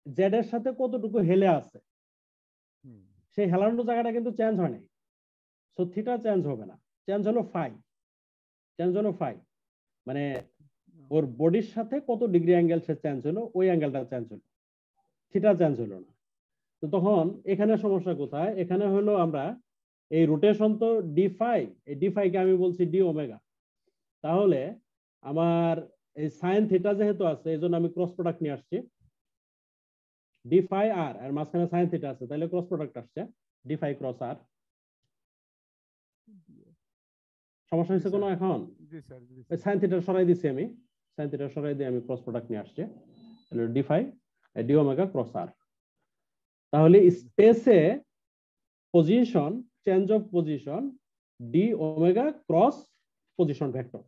জেড এর সাথে কতটুকু হেলে আছে, সেই হেলানো জায়গাটা কিন্তু চেঞ্জ হয় নাই। সো থিটা চেঞ্জ হবে না, চেঞ্জ হলো ফাই। চেঞ্জ হলো ফাই মানে ওর বডির সাথে কত ডিগ্রি অ্যাঙ্গেল সে চেঞ্জ হলো, ওই অ্যাঙ্গেলটা চেঞ্জ হলো, থিটা চেঞ্জ হলো না। তো তখন এখানে সমস্যা কোথায়? এখানে হলো আমরা এই রোটেশন তো ডি ফাই, এই ডি ফাই কে আমি বলছি ডি ওমেগা। তাহলে আমার এই সাইন থিটা যেহেতু আছে, এই জন্য আমি ক্রস প্রোডাক্ট নিয়ে আসছি, ডি ফাই আর, আর মাঝখানে সাইন থিটা আছে, তাহলে ক্রস প্রোডাক্ট আসছে ডি ফাই ক্রস আর। সমস্যা হয়েছে কোনো? এখন সাইন থিটা সরাই দিছি আমি, সাইন থিটা সরাই দিয়ে আমি ক্রস প্রোডাক্ট নিয়ে আসছি, তাহলে D phi D omega cross R. তাহলে স্পেসে position, change of position D omega cross position vector,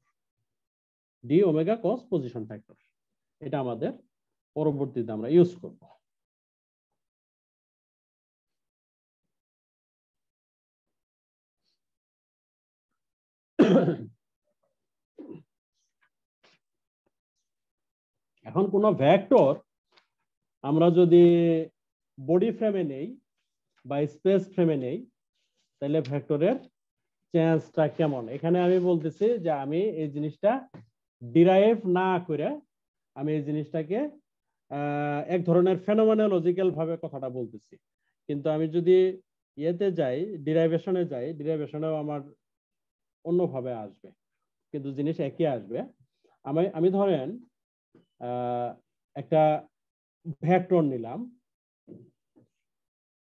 D omega cross position vector, এটা আমাদের পরবর্তীতে আমরা ইউজ করব। এখন কোন ভেক্টর আমরা যদি বডি ফ্রেমে নেই বা স্পেস ফ্রেমে নেই, তাহলে ভেক্টরের চেঞ্জটা কেমন? এখানে আমি বলতেছি যে আমি এই জিনিসটা ডিরাইভ না করে আমি এই জিনিসটাকে এক ধরনের ফেনোমেনোলজিক্যাল ভাবে কথাটা বলতেছি, কিন্তু আমি যদি ইয়েতে যাই, ডিরাইভেশনে যাই, ডিরাইভেশনেও আমার অন্যভাবে আসবে, কিন্তু জিনিস একই আসবে। আমি ধরেন একটা ভেক্টর নিলাম,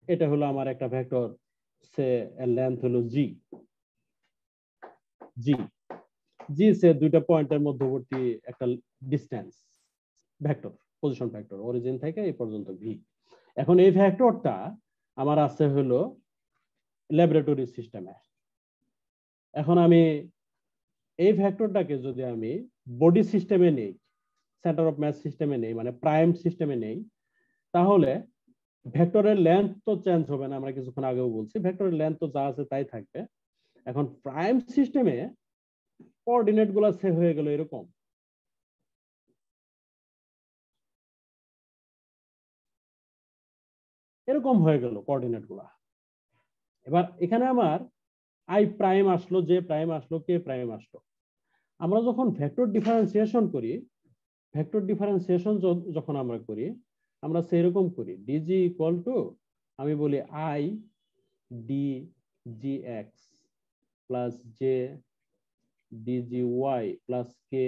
এটা হলো আমার একটা ভেক্টর, সে এর লেন্থ হলো জি, জি জি সে দুইটা পয়েন্টের মধ্যবর্তী একটা distance vector, position vector, origin থেকে এই পর্যন্ত ভি। এখন এই ভেক্টরটা আমার আছে হলো ল্যাবরেটরি সিস্টেমে। এখন আমি এই ভেক্টরটাকে যদি আমি বডি সিস্টেমে নেই, সেন্টার অফ মাস সিস্টেমে নেই, মানে প্রাইম সিস্টেমে নেই, তাহলে ভেক্টরের লেন্থ তো চেঞ্জ হবে না, আমরা কিছুক্ষণ আগেও বলছি ভেক্টরের লেন্থ তো যা আছে তাই থাকবে। এখন প্রাইম সিস্টেমে কোঅর্ডিনেট গুলো সেভ হয়ে গেল এরকম, এরকম হয়ে গেল কোঅর্ডিনেট গুলা। এবার এখানে আমার আই প্রাইম আসলো, জে প্রাইম আসলো, কে প্রাইম আসলো। আমরা যখন ভেক্টর ডিফারেন্সিয়েশন করি, ভেক্টর ডিফারেন্সিয়েশন যখন আমরা করি, আমরা সেরকম করি ডিজি ইকুয়াল টু, আমি বলি i d g x plus j dg y plus k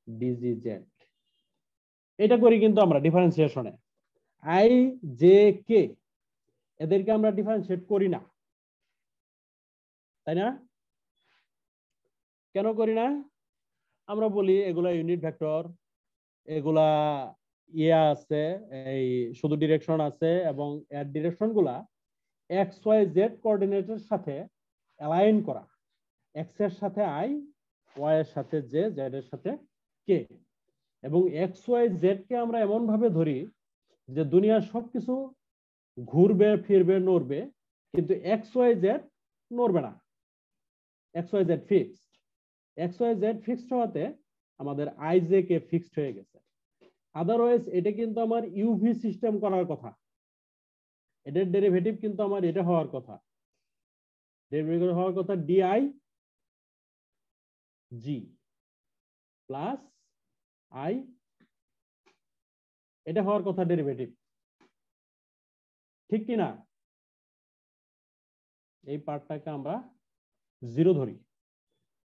dg z. এটা করি কিন্তু আমরা ডিফারেন্সিয়েশনে আই জে কে এদেরকে আমরা ডিফারেন্সিয়েট করি না, তাই না? কেন করি না? আমরা বলি এগুলা ইউনিট ভেক্টর, এগুলা ইয়ে আছে, এই শুধু ডিরেকশন আছে, এবং এর ডিরেকশন গুলা এক্স ওয়াই জেড কোঅর্ডিনেটের সাথে অ্যালাইন করা, এক্স এর সাথে আই, ওয়াই এর সাথে জে, জেড এর সাথে কে। এবং এক্স ওয়াই জেড কে আমরা এমন ভাবে ধরি যে দুনিয়ার সবকিছু ঘুরবে, ফিরবে, নড়বে, কিন্তু এক্স ওয়াই জেড নড়বে না, x y z fixed. X y z fixed হওয়াতে আমাদের আই জে কে ফিক্সড হয়ে গেছে। আদারওয়াইজ এটা কিন্তু আমার ইউভি সিস্টেম করার কথা, এটার ডেরিভেটিভ কিন্তু আমার এটা হওয়ার কথা, ডেরিভেটিভ হওয়ার কথা ডিআই জি প্লাস আই, এটা হওয়ার কথা ডেরিভেটিভ, ঠিক কি না? এই পার্টটাকে আমরা জিরো ধরি,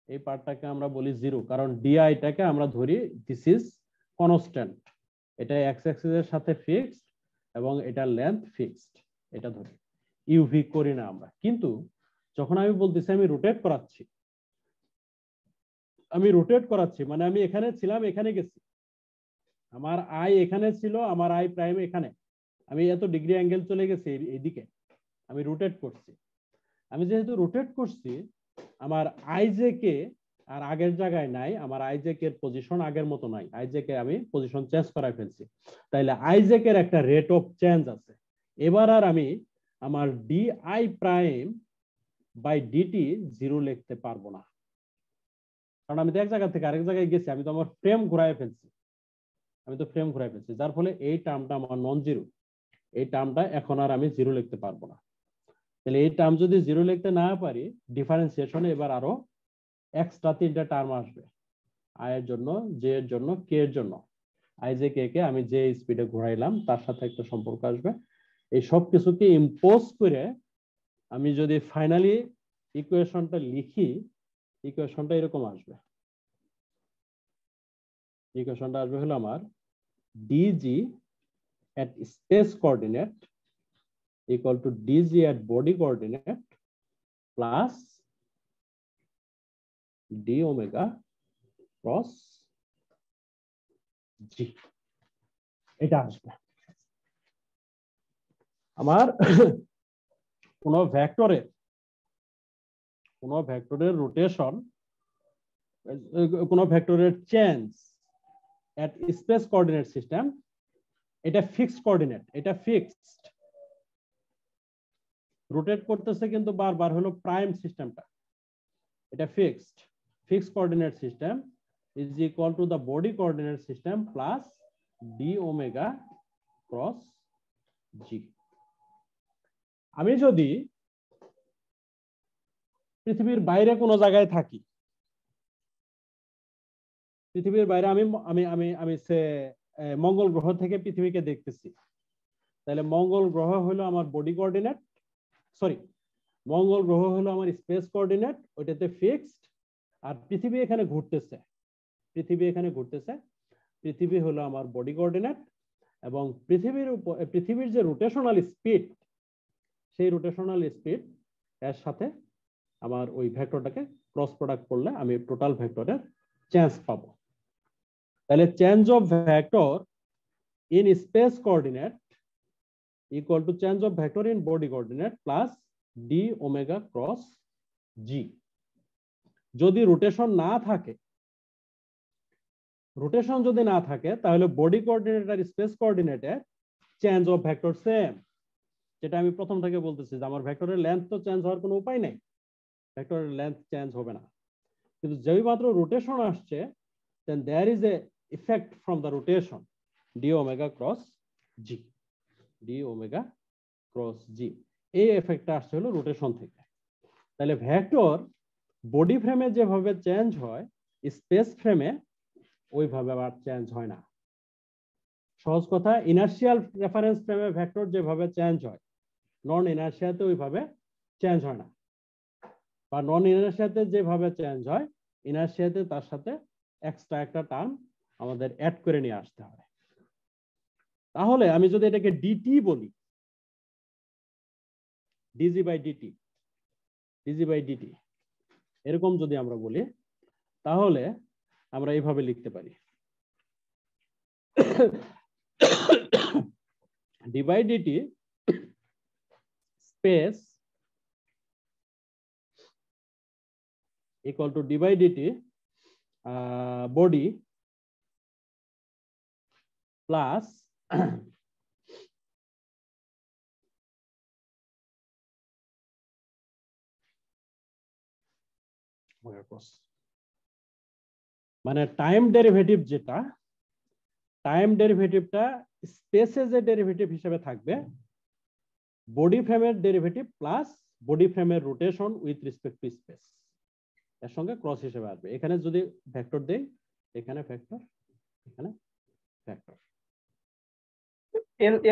এই পার্টটাকে আমরা বলি জিরো, কারণ ডিআইটাকে আমরা ধরি দিস ইজ কনস্ট্যান্ট, এটা এক্স অ্যাক্সিস এর সাথে ফিক্সড এবং এটা লেন্থ ফিক্সড, এটা ধরি, ইউভি করি না আমরা। কিন্তু যখন আমি বলতেছি আমি রোটেট করাচ্ছি, আমি রোটেট করাচ্ছি মানে আমি এখানে ছিলাম, এখানে গেছি, আমার আই এখানে ছিল, আমার আই প্রাইম এখানে, আমি এত ডিগ্রি অ্যাঙ্গেল চলে গেছি এইদিকে, আমি রোটেট করছি। আমি যেহেতু রোটেট করছি, আমার আই জে কে আর আগের জায়গায় নাই, আমার আইজেক এর পজিশন আগের মতো নাই, আইজেক এ আমি পজিশন চেঞ্জ করাই ফেলছি, তাইলে আইজেক এর একটা রেট অফ চেঞ্জ আছে। এবার আর আমি আমার di prime by dt zero লিখতে পারবো না, কারণ আমি তো এক জায়গা থেকে আরেক জায়গায় গেছি, আমি তো আমার ফ্রেম ঘুরাই ফেলছি, যার ফলে এই টার্মটা আমার নন জিরো, এই টার্মটা এখন আর আমি জিরো লিখতে পারবো না। তাহলে এই টার্ম যদি জিরো লিখতে না পারি, ডিফারেন্সিয়েশনে এবার আরো এক্সট্রা 3টা টার্ম আসবে, আই এর জন্য, জে এর জন্য, কে এর জন্য। আই জে কে কে আমি যে স্পিডে ঘোরাইলাম তার সাথে একটা সম্পর্ক আসবে। এই সব কিছুকে ইম্পোজ করে আমি যদি ফাইনালি ইকুয়েশনটা লিখি, ইকুয়েশনটা এরকম আসবে। ইকুয়েশনটা আসবে হলো আমার DG at space coordinate equal to dg at body coordinate plus d omega cross g, এটা আসবে। আমার কোন ভেক্টরের রোটেশন, কোন ভেক্টরের change at space coordinate system, এটা ফিক্সড কোঅর্ডিনেট, এটা ফিক্সড, রোটেট করতেছে কিন্তু বারবার হলো প্রাইম সিস্টেমটা, এটা fixed coordinate system is equal to the body coordinate system plus D omega cross G. আমি যদি পৃথিবীর বাইরে কোনো জায়গায় থাকি, পৃথিবীর বাইরে আমি আমি আমি আমি সে মঙ্গল গ্রহ থেকে পৃথিবীকে দেখতেছি, তাহলে মঙ্গল গ্রহ হলো আমার বডি কোঅর্ডিনেট, সরি মঙ্গল গ্রহ হলো আমার স্পেস কোঅর্ডিনেট, ওইটাতে ফিক্সড, আর পৃথিবী এখানে ঘুরতেছে, পৃথিবী হলো আমার বডি কোঅর্ডিনেট, এবং পৃথিবীর যে রোটেশনাল স্পিড, সেই রোটেশনাল স্পিড এর সাথে আমার ওই ভেক্টরটাকে ক্রস প্রোডাক্ট করলে আমি টোটাল ভেক্টরের চেঞ্জ পাবো। তাহলে change of vector in space coordinate equal to change of vector in body coordinate plus d omega cross g। যদি রোটেশন যদি না থাকে তাহলে বডি কোঅর্ডিনেট আর স্পেস কোঅর্ডিনেটে চেঞ্জ অফ ভেক্টর সেম, যেটা আমি প্রথম থেকে বলতেছি যে আমার ভেক্টরের লেন্থ তো চেঞ্জ হওয়ার কোনো উপায় নেই, ভেক্টরের লেন্থ চেঞ্জ হবে না, কিন্তু যেই মাত্র রোটেশন আসছে then there is a effect from the rotation d omega cross g, d omega cross g, এই এফেক্টটা আসছে হলো রোটেশন থেকে। তাহলে ভেক্টর বডি ফ্রেমে যেভাবে চেঞ্জ হয়, স্পেস ফ্রেমে ওইভাবে আবার চেঞ্জ হয় না। সহজ কথা, ইনার্শিয়াল রেফারেন্স ফ্রেমে ভেক্টর যেভাবে চেঞ্জ হয়, নন ইনার্শিয়াতে ওইভাবে চেঞ্জ হয় না, বা নন ইনার্শিয়াতে যেভাবে চেঞ্জ হয়, ইনার্শিয়াতে তার সাথে এক্সট্রা একটা টার্ম আমাদের অ্যাড করে নিয়ে আসতে হয়। তাহলে আমি যদি এটাকে ডিটি বলি, ডিজি বাই ডিটি এরকম যদি আমরা বলি, তাহলে আমরা এইভাবে লিখতে পারি d by dt space equal to d by dt body plus মানে টাইম ডেরিভেটিভ, যেটা টাইম ডেরিভেটিভটা স্পেসে যে ডেরিভেটিভ হিসেবে থাকবে, বডি ফ্রেমের ডেরিভেটিভ প্লাস বডি ফ্রেমের rotation with respect to space, এর সঙ্গে ক্রস হিসেবে আসবে। এখানে যদি ভেক্টর দেই, এখানে ভেক্টর, এখানে ভেক্টর।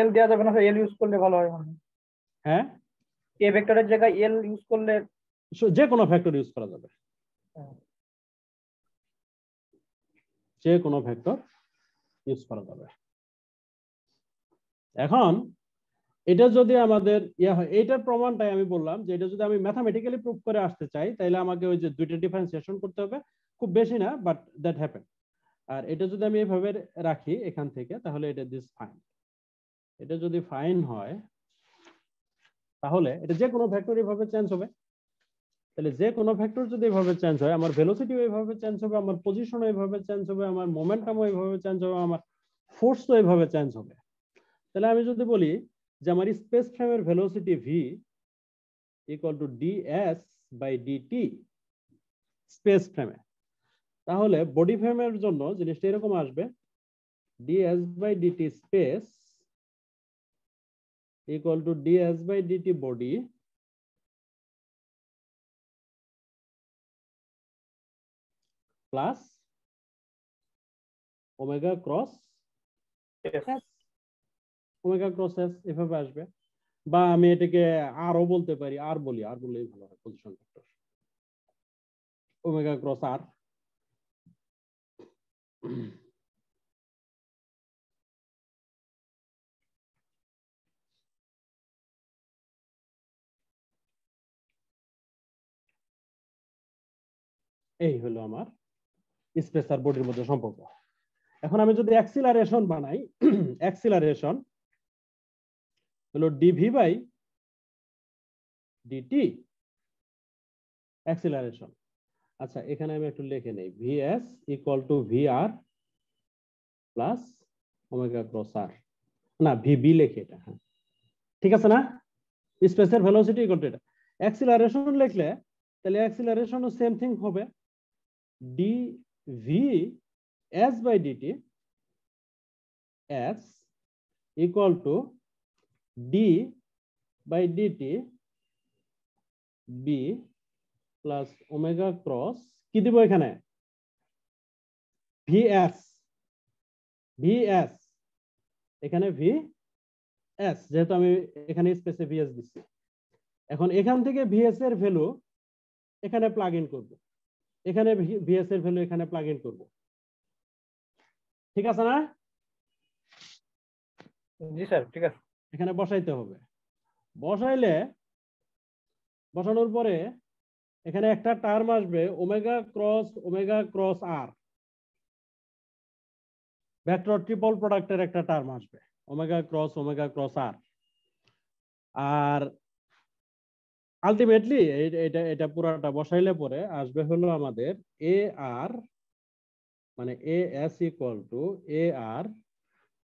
এল দেওয়া যাবে না, এল ইউজ করলে ভালো হয় মানে। হ্যাঁ, এ ভেক্টরের জায়গায় এল ইউজ করলে যে কোনো ভেক্টর ইউজ করা যাবে, যে কোনো ভেক্টর ইউজ করা যাবে। এখন এটা যদি আমাদের হয়, এইটার প্রমাণটাই আমি বললাম যে এটা যদি আমি ম্যাথামেটিক্যালি প্রুভ করে আসতে চাই, তাহলে আমাকে ওই যে দুইটা ডিফারেন্সিয়েশন করতে হবে, খুব বেশি না, বাট দ্যাট হ্যাপেন। আর এটা যদি আমি এভাবে রাখি এখান থেকে, তাহলে এটা দিস ফাইন, এটা যদি ফাইন হয় তাহলে এটা যে কোনো ভেক্টর এভাবে চেঞ্জ হবে, তাহলে যে কোনো ভেক্টর যদি এভাবে চেঞ্জ হয়, আমার ভেলোসিটি এইভাবে চেঞ্জ হবে, আমার পজিশন এইভাবে চেঞ্জ হবে, আমার মোমেন্টাম এইভাবে চেঞ্জ হবে, আমার ফোর্স তো এইভাবে চেঞ্জ হবে। তাহলে আমি যদি বলি যে আমার স্পেস ফ্রেমের velocity v equal to ds by dt space ফ্রেমে, তাহলে বডি ফ্রেমের জন্য জিনিসটা এরকম আসবে, ds by dt space equal to ds by dt body plus omega cross s, omega cross s এভাবে আসবে। বা আমি এটাকে আরও বলতে পারি, আর বললেই ভালো হয়, position vector omega cross R. এই হলো আমার স্পেস আর বডির মধ্যে সম্পর্ক। এখন আমি যদি অ্যাক্সিলারেশন বানাই, অ্যাক্সিলারেশন হলো ডিভি বাই ডিটি অ্যাক্সিলারেশন। আচ্ছা, এখানে আমি একটু লিখে নেই, VS equal to VR plus omega cross R, না ভিবি লিখে এটা, হ্যাঁ ঠিক আছে না? স্পেসের ভেলোসিটি ইকুয়াল টু এটা। অ্যাক্সিলারেশন লিখলে তাহলে অ্যাক্সিলারেশনও সেম থিং হবে, dv s by dt s equal to d by dt b plus omega cross কি দিব এখানে vs, vs এখানে vs, যেহেতু আমি এখানে স্পেসে vs দিচ্ছি। এখন এখান থেকে vs এর ভ্যালু এখানে প্লাগ ইন করব, এখানে vs এর ভ্যালু এখানে প্লাগ ইন করব, ঠিক আছে না? জি স্যার, ঠিক আছে। এখানে বসাইতে হবে, বসাইলে বসানোর পরে এখানে একটা টার্ম আসবে ওমেগা ক্রস আর, ভেক্টর ট্রিপল প্রোডাক্টের একটা টার্ম আসবে ওমেগা ক্রস আর। আর আলটিমেটলি এটা পুরাটা বসাইলে পরে আসবে হলো আমাদের এ আর, মানে A S equal to A R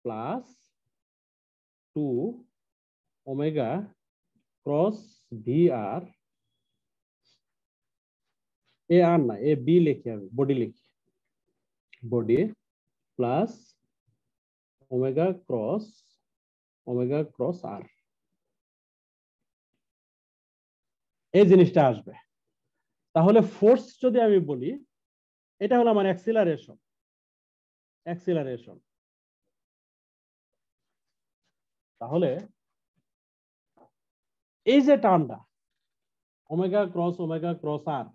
plus 2 omega cross V R, A R না এ বি লিখি, আমি বডি লিখি, body plus omega cross R, এই জিনিসটা আসবে। তাহলে ফোর্স যদি আমি বলি, এটা হলো আমার অ্যাক্সিলারেশন, তাহলে এই যে টার্মটা ওমেগা ক্রস আর,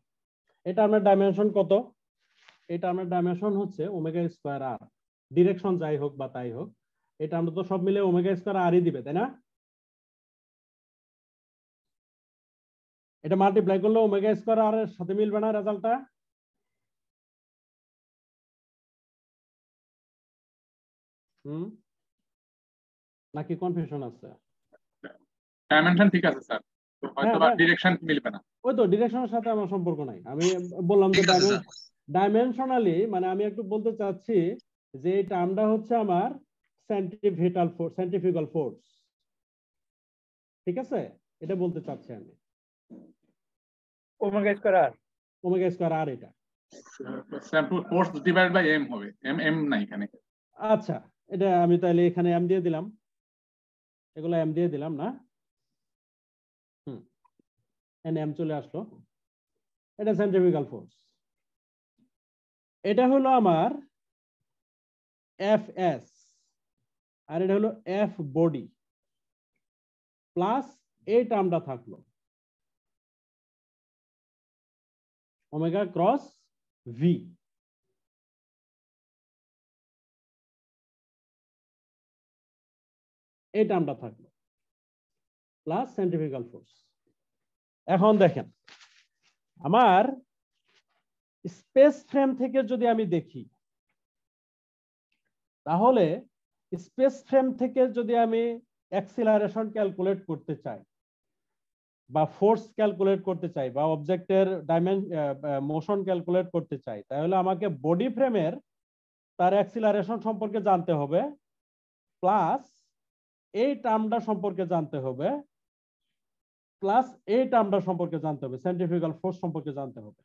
এটা আমার ডাইমেনশন কত? এটা আমার ডাইমেনশন হচ্ছে ওমেগা স্কয়ার আর, ডিরেকশন যাই হোক বা তাই হোক, এটা আমরা তো সব মিলে ওমেগা স্কয়ার আরই দিবে, তাই না? এটা মাল্টিপ্লাই করলে ওমেগা স্কয়ার আর এর সাথে মিলবে না রেজাল্টটা? নাকি কনফিউশন আছে? ডাইমেনশন ঠিক আছে স্যার, তো হয়তো বা ডিরেকশন মিলবে না। ওই তো ডিরেকশনের সাথে আমার সম্পর্ক নাই, আমি বললাম যে ডাইমেনশনালি, মানে আমি একটু বলতে চাচ্ছি যে এই টার্মটা হচ্ছে আমার সেন্ট্রিফিউগাল ফোর্স, ঠিক আছে? এটা বলতে চাচ্ছি আমি, ওমেগা স্কয়ার আর এটা ফোর্স ডিভাইড বাই এম হবে, এম না এখানে। আচ্ছা, এটা আমি তাহলে এখানে এম দিয়ে দিলাম, এগুলো এম দিয়ে দিলাম না, এম চলে আসলো, এটা সেন্ট্রিফিউগাল ফোর্স। এটা হলো আমার এফ এস, আর এটা হলো এফ বডি, প্লাস এই টার্মটা থাকলো ওমেগা ক্রস ভি। এই টার্মটা থাকলো প্লাস সেন্ট্রিফিউগাল ফোর্স। এখন দেখেন, আমার স্পেস ফ্রেম থেকে যদি আমি দেখি, তাহলে স্পেস ফ্রেম থেকে যদি আমি অ্যাক্সিলারেশন ক্যালকুলেট করতে চাই, বা ফোর্স ক্যালকুলেট করতে চাই বা অবজেক্টের মোশন ক্যালকুলেট করতে চাই, তাহলে আমাকে বডি ফ্রেমের তার অ্যাক্সিলারেশন সম্পর্কে জানতে হবে, প্লাস এই টার্মটা সম্পর্কে জানতে হবে, প্লাস এই টার্মটা সম্পর্কে জানতে হবে, সেন্ট্রিফিউগাল ফোর্স সম্পর্কে জানতে হবে।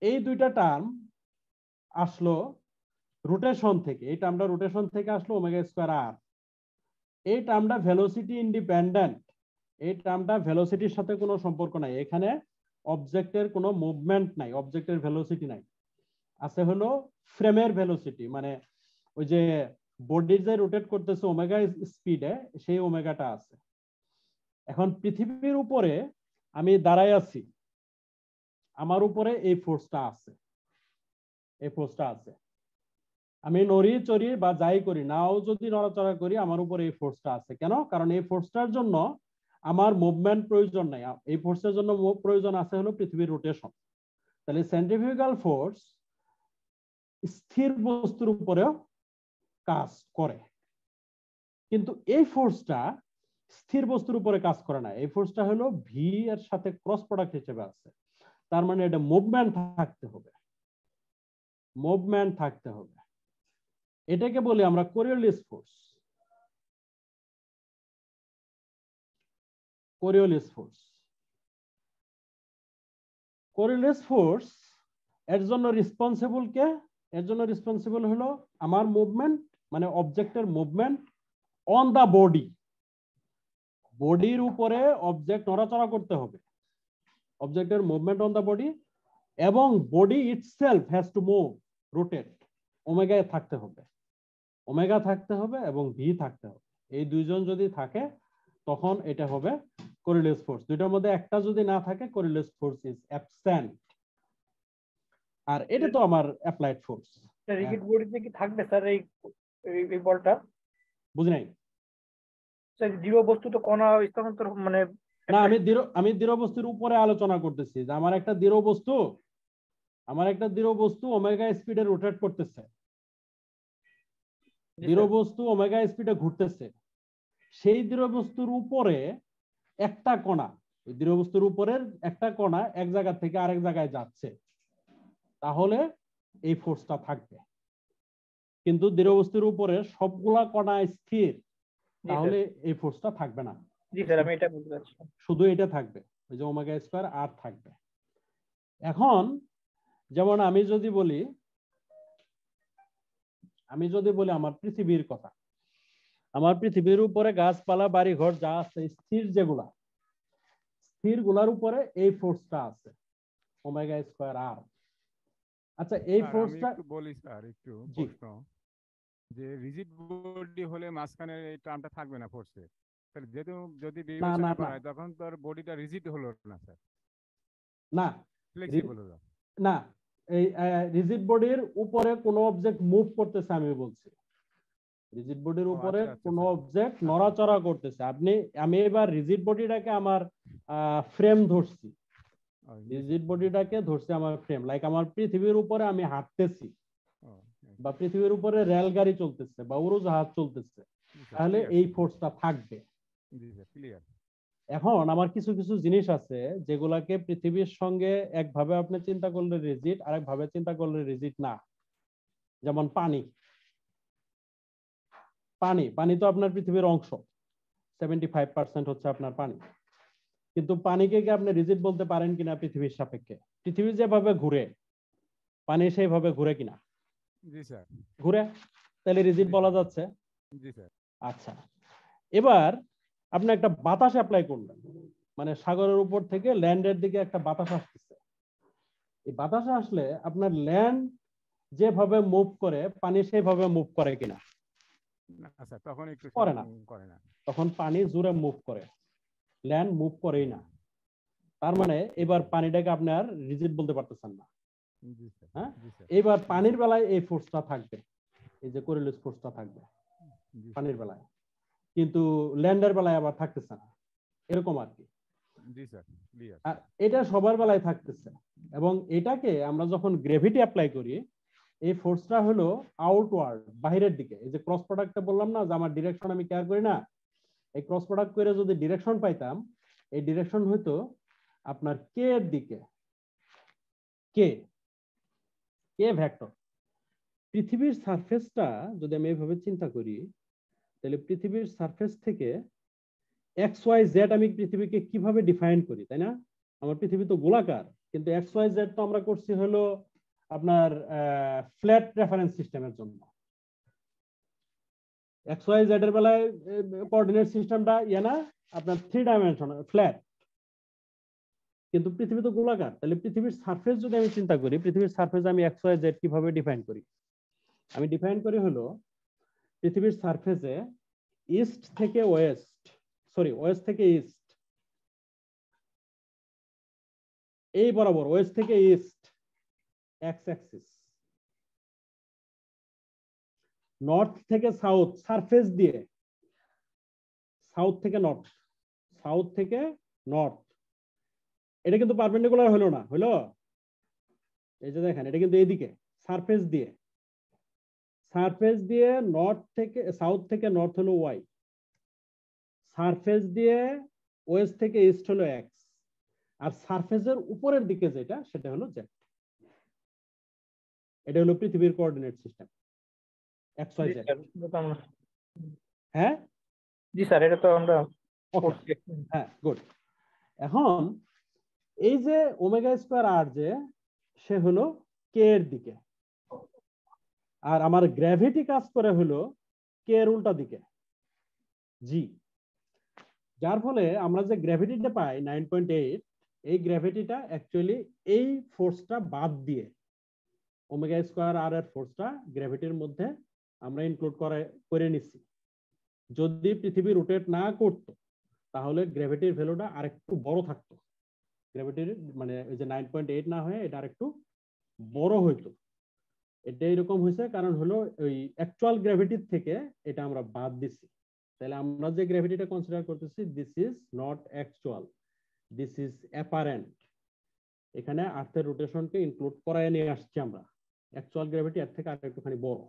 এই দুইটা টার্ম আসলো রোটেশন থেকে, এই টার্মটা রোটেশন থেকে আসলো ওমেগা স্কয়ার আর। এই টার্মটা ভেলোসিটি ইন্ডিপেন্ডেন্ট, এই টার্মটা ভেলোসিটির সাথে কোনো সম্পর্ক নাই, এখানে অবজেক্টের কোনো মুভমেন্ট নাই, অবজেক্টের ভেলোসিটি নাই, আছে হলো ফ্রেমের ভেলোসিটি, মানে ওই যে বডি যে রোটেট করতেছে ওমেগা স্পিডে, সেই ওমেগাটা আছে। এখন পৃথিবীর উপরে আমি দাঁড়াই আছি, আমার উপরে এই ফোর্সটা আছে, এই ফোর্সটা আছে, আমি নড়ি চড়ি বা যাই করি নাও যদি নড়াচড়া করি আমার উপরে এই ফোর্সটা আছে। কেন? কারণ এই ফোর্সটার জন্য আমার মুভমেন্ট প্রয়োজন নাই, এই ফোর্সের জন্য প্রয়োজন আছে হলো পৃথিবীর রোটেশন। তাহলে সেন্ট্রিফিউগাল ফোর্স স্থির বস্তুর উপরেও কাজ করে, কিন্তু এই ফোর্সটা স্থির বস্তুর উপরে কাজ করে না, এই ফোর্সটা হলো ভি এর সাথে ক্রস প্রোডাক্ট হিসেবে আছে। তার মানে এটা মুভমেন্ট থাকতে হবে, মুভমেন্ট থাকতে হবে। এটাকে বলি আমরা Coriolis force, Coriolis force. Coriolis force এর জন্য রেসপন্সিবল কে? এর জন্য রেসপন্সিবল হলো আমার মুভমেন্ট, মানে অবজেক্টের মুভমেন্ট অন দা বডি, বডির উপরে অবজেক্ট নড়াচড়া করতে হবে, অবজেক্টের মুভমেন্ট অন দা বডি, এবং body itself has to move, rotate. Omega থাকতে হবে, ওমেগা থাকতে হবে এবং ভি থাকতে হবে। এই দুইজন যদি থাকে তখন এটা হবে কোরিওলিস ফোর্স। দুইটার মধ্যে একটা যদি না থাকে কোরিওলিস ফোর্স ইজ অ্যাবসেন্ট। আর এটা তো আমার অ্যাপ্লাইড ফোর্স। রিজিড বডিতে কি থাকবে স্যার এই বলটা? বুঝি নাই। স্যার দৃঢ় বস্তু তো কণা স্থানান্তর মানে না, আমি দৃঢ় বস্তুর উপরে আলোচনা করতেছি যে আমার একটা দৃঢ় বস্তু ওমেগা স্পিডে রোটেট করতেছে, দৃঢ় বস্তু ওমেগা স্পিডে ঘুরতেছে, সেই দৃঢ় বস্তুর উপরে একটা কণা, ওই দৃঢ় বস্তুর উপরের একটা কণা এক জায়গা থেকে আরেক জায়গায় যাচ্ছে, তাহলে এই ফোর্সটা থাকবে। কিন্তু দৃঢ় বস্তুর উপরে সবগুলা কণা স্থির, তাহলে এই ফোর্সটা থাকবে না। জি স্যার, আমি এটা বুঝতে পারছি। শুধু এটা থাকবে, ওই যে ওমেগা স্কয়ার আর থাকবে। এখন যেমন আমি যদি বলি আমার পৃথিবীর কথা, আমার পৃথিবীর উপরে গাছপালা বাড়ি ঘর যা আছে স্থির, যেগুলা স্থির গুলার উপরে এই ফোর্সটা আছে ওমেগা স্কয়ার আর। আচ্ছা, এই ফোর্সটা বলি স্যার একটু প্রশ্ন, যে রিজিড বডি হলে মাঝখানে এই টার্মটা থাকবে না ফোর্সে, তাহলে যেহেতু যদি বিবেচনা করা হয় তখন তো আর বডিটা রিজিড হলো না স্যার, না ফ্লেক্সিবল হলো না। এই রিজিড বডির উপরে কোনো অবজেক্ট মুভ করতেছে, আমি বলছি রিজিড বডির উপরে কোনো অবজেক্ট নড়াচড়া করতেছে। আমি এবার রিজিড বডিটাকে আমার ফ্রেম ধরছি, রিজিড বডিটাকে ধরছি আমার ফ্রেম, লাইক আমার পৃথিবীর উপরে আমি হাঁটতেছি, বা পৃথিবীর উপরে রেলগাড়ি চলতেছে বা উড়োজাহাজ চলতেছে, তাহলে এই ফোর্সটা থাকবে। এখন আমার কিছু কিছু জিনিস আছে যেগুলাকে পৃথিবীর সঙ্গে একভাবে আপনি চিন্তা করলে রিজিড, আরেক ভাবে চিন্তা করলে রিজিড না। যেমন পানি, পানি তো আপনার পৃথিবীর অংশ, 75% হচ্ছে আপনার পানি। কিন্তু পানিকে কি আপনি রিজিড বলতে পারেন কিনা পৃথিবীর সাপেক্ষে? পৃথিবী যেভাবে ঘুরে পানি সেইভাবে ঘুরে কিনা? জি স্যার, ঘুরে, তাহলে রিজিড বলা যাচ্ছে। জি স্যার। আচ্ছা, এবার আপনি একটা বাতাস অ্যাপ্লাই করলেন, মানে সাগরের উপর থেকে ল্যান্ডের দিকে একটা বাতাস আসতেছে, এই বাতাস আসলে আপনার ল্যান্ড যেভাবে মুভ করে পানি সেইভাবে মুভ করে কিনা? না স্যার, তখন একটু করে না, তখন পানি জোরে মুভ করে, ল্যান্ড মুভ করেই না। তার মানে এবার পানিটাকে আপনি আর রিজিড বলতে পারতেছেন না। হ্যাঁ, এবার পানির বেলায় এই ফোর্সটা থাকবে, এই যে কোরিওলিস ফোর্সটা থাকবে পানির বেলায়, কিন্তু ল্যান্ডের বেলায় আবার থাকতেছে না, এরকম আর কি। আর এটা সবার বেলায় থাকতেছে। এবং এটাকে আমরা যখন গ্রেভিটি অ্যাপ্লাই করি, এই ফোর্সটা হলো আউটওয়ার্ড, বাহিরের দিকে। এই যে ক্রস প্রোডাক্টটা বললাম না যে আমার ডিরেকশন আমি কেয়ার করি না, এই ক্রস প্রোডাক্ট করে যদি ডিরেকশন পাইতাম, এই ডিরেকশন হইতো আপনার কে এর দিকে, কে ভেক্টর। পৃথিবীর সারফেসটা যদি আমি এইভাবে চিন্তা করি, তাহলে পৃথিবীর সারফেস থেকে এক্স ওয়াই জেড আমি পৃথিবীকে কিভাবে ডিফাইন করি, তাই না? আমার পৃথিবী তো গোলাকার, কিন্তু এক্স ওয়াই জেড তো আমরা করছি হলো আপনার ফ্ল্যাট রেফারেন্স সিস্টেমের জন্য। এক্স ওয়াই জেড এর বেলায় কোঅর্ডিনেট সিস্টেমটা না আপনার 3 ডাইমেনশনাল ফ্ল্যাট, কিন্তু পৃথিবী তো গোলাকার। তাহলে পৃথিবীর সারফেস যদি আমি চিন্তা করি, পৃথিবীর সারফেস আমি এক্স ওয়াই জেড কিভাবে ডিফাইন করি? আমি ডিফাইন করি হলো পৃথিবীর সারফেসে ইস্ট থেকে ওয়েস্ট, ওয়েস্ট থেকে ইস্ট, এই বরাবর ওয়েস্ট থেকে ইস্ট এক্স অ্যাক্সিস, নর্থ থেকে সাউথ সারফেস দিয়ে, সাউথ থেকে নর্থ, এটা কিন্তু পারপেন্ডিকুলার হলো না, হলো? এই যে দেখেন, এটা কিন্তু এইদিকে সারফেস দিয়ে নর্থ থেকে সাউথ থেকে নর্থ হলো ওয়াই, সারফেস দিয়ে ওয়েস্ট থেকে ইস্ট হলো এক্স, আর সারফেসের উপরের দিকে যেটা সেটা হলো জেড। এটা হলো পৃথিবীর coordinate system x y z. হ্যাঁ জি স্যার, এটা তো আমরা হ্যাঁ গুড। এখন এই যে ওমেগা স্কয়ার আর যে সে হলো কে এর দিকে, আর আমার গ্র্যাভিটি কাজ করে হলো কে এর উল্টা দিকে জি, যার ফলে আমরা যে গ্র্যাভিটিটা পাই 9.8, এই গ্র্যাভিটিটা অ্যাকচুয়ালি এই ফোর্সটা বাদ দিয়ে, ওমেগা স্কয়ার আর এর ফোর্সটা গ্র্যাভিটির মধ্যে আমরা ইনক্লুড করে নিচ্ছি। যদি পৃথিবী রোটেট না করতো তাহলে গ্র্যাভিটির ভ্যালুটা আরেকটু বড় থাকতো, গ্র্যাভিটির মানে ওই যে 9.8 না হয়ে এটা আরেকটু বড় হইতো। এটা এরকম হয়েছে কারণ হলো ওই অ্যাকচুয়াল গ্র্যাভিটির থেকে এটা আমরা বাদ দিচ্ছি। তাহলে আমরা যে গ্র্যাভিটিটা কনসিডার করতেছি, this is not actual, this is apparent. এখানে আর্থের রোটেশনকে ইনক্লুড করায় নিয়ে আসছি আমরা, অ্যাকচুয়াল গ্র্যাভিটি এর থেকে আরেকটুখানি বড়।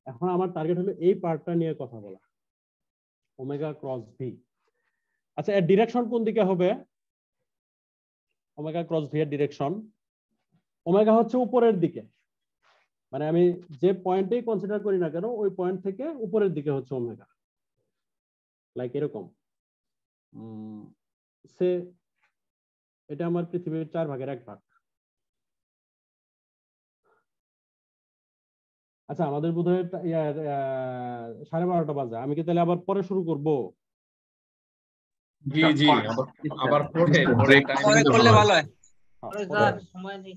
এখন আমার টার্গেট হলো এই পার্টটা নিয়ে কথা বলা, ওমেগা ক্রস ভি। আচ্ছা, এর ডিরেকশন কোন দিকে হবে? ওমেগা ক্রস ভি এর ডিরেকশন, ওমেগা হচ্ছে উপরের দিকে, মানে আমি যে পয়েন্টেই কনসিডার করি না কেন ওই পয়েন্ট থেকে উপরের দিকে হচ্ছে ওমেগা, লাইক এরকম। সে এটা আমার পৃথিবীর 4/1 আচ্ছা, আমাদের বোধহয় 12:30 বাজে, আমি কি তাহলে আবার পরে শুরু করব? জি জি, আবার পরে করলে ভালো হয়। সময় নেই।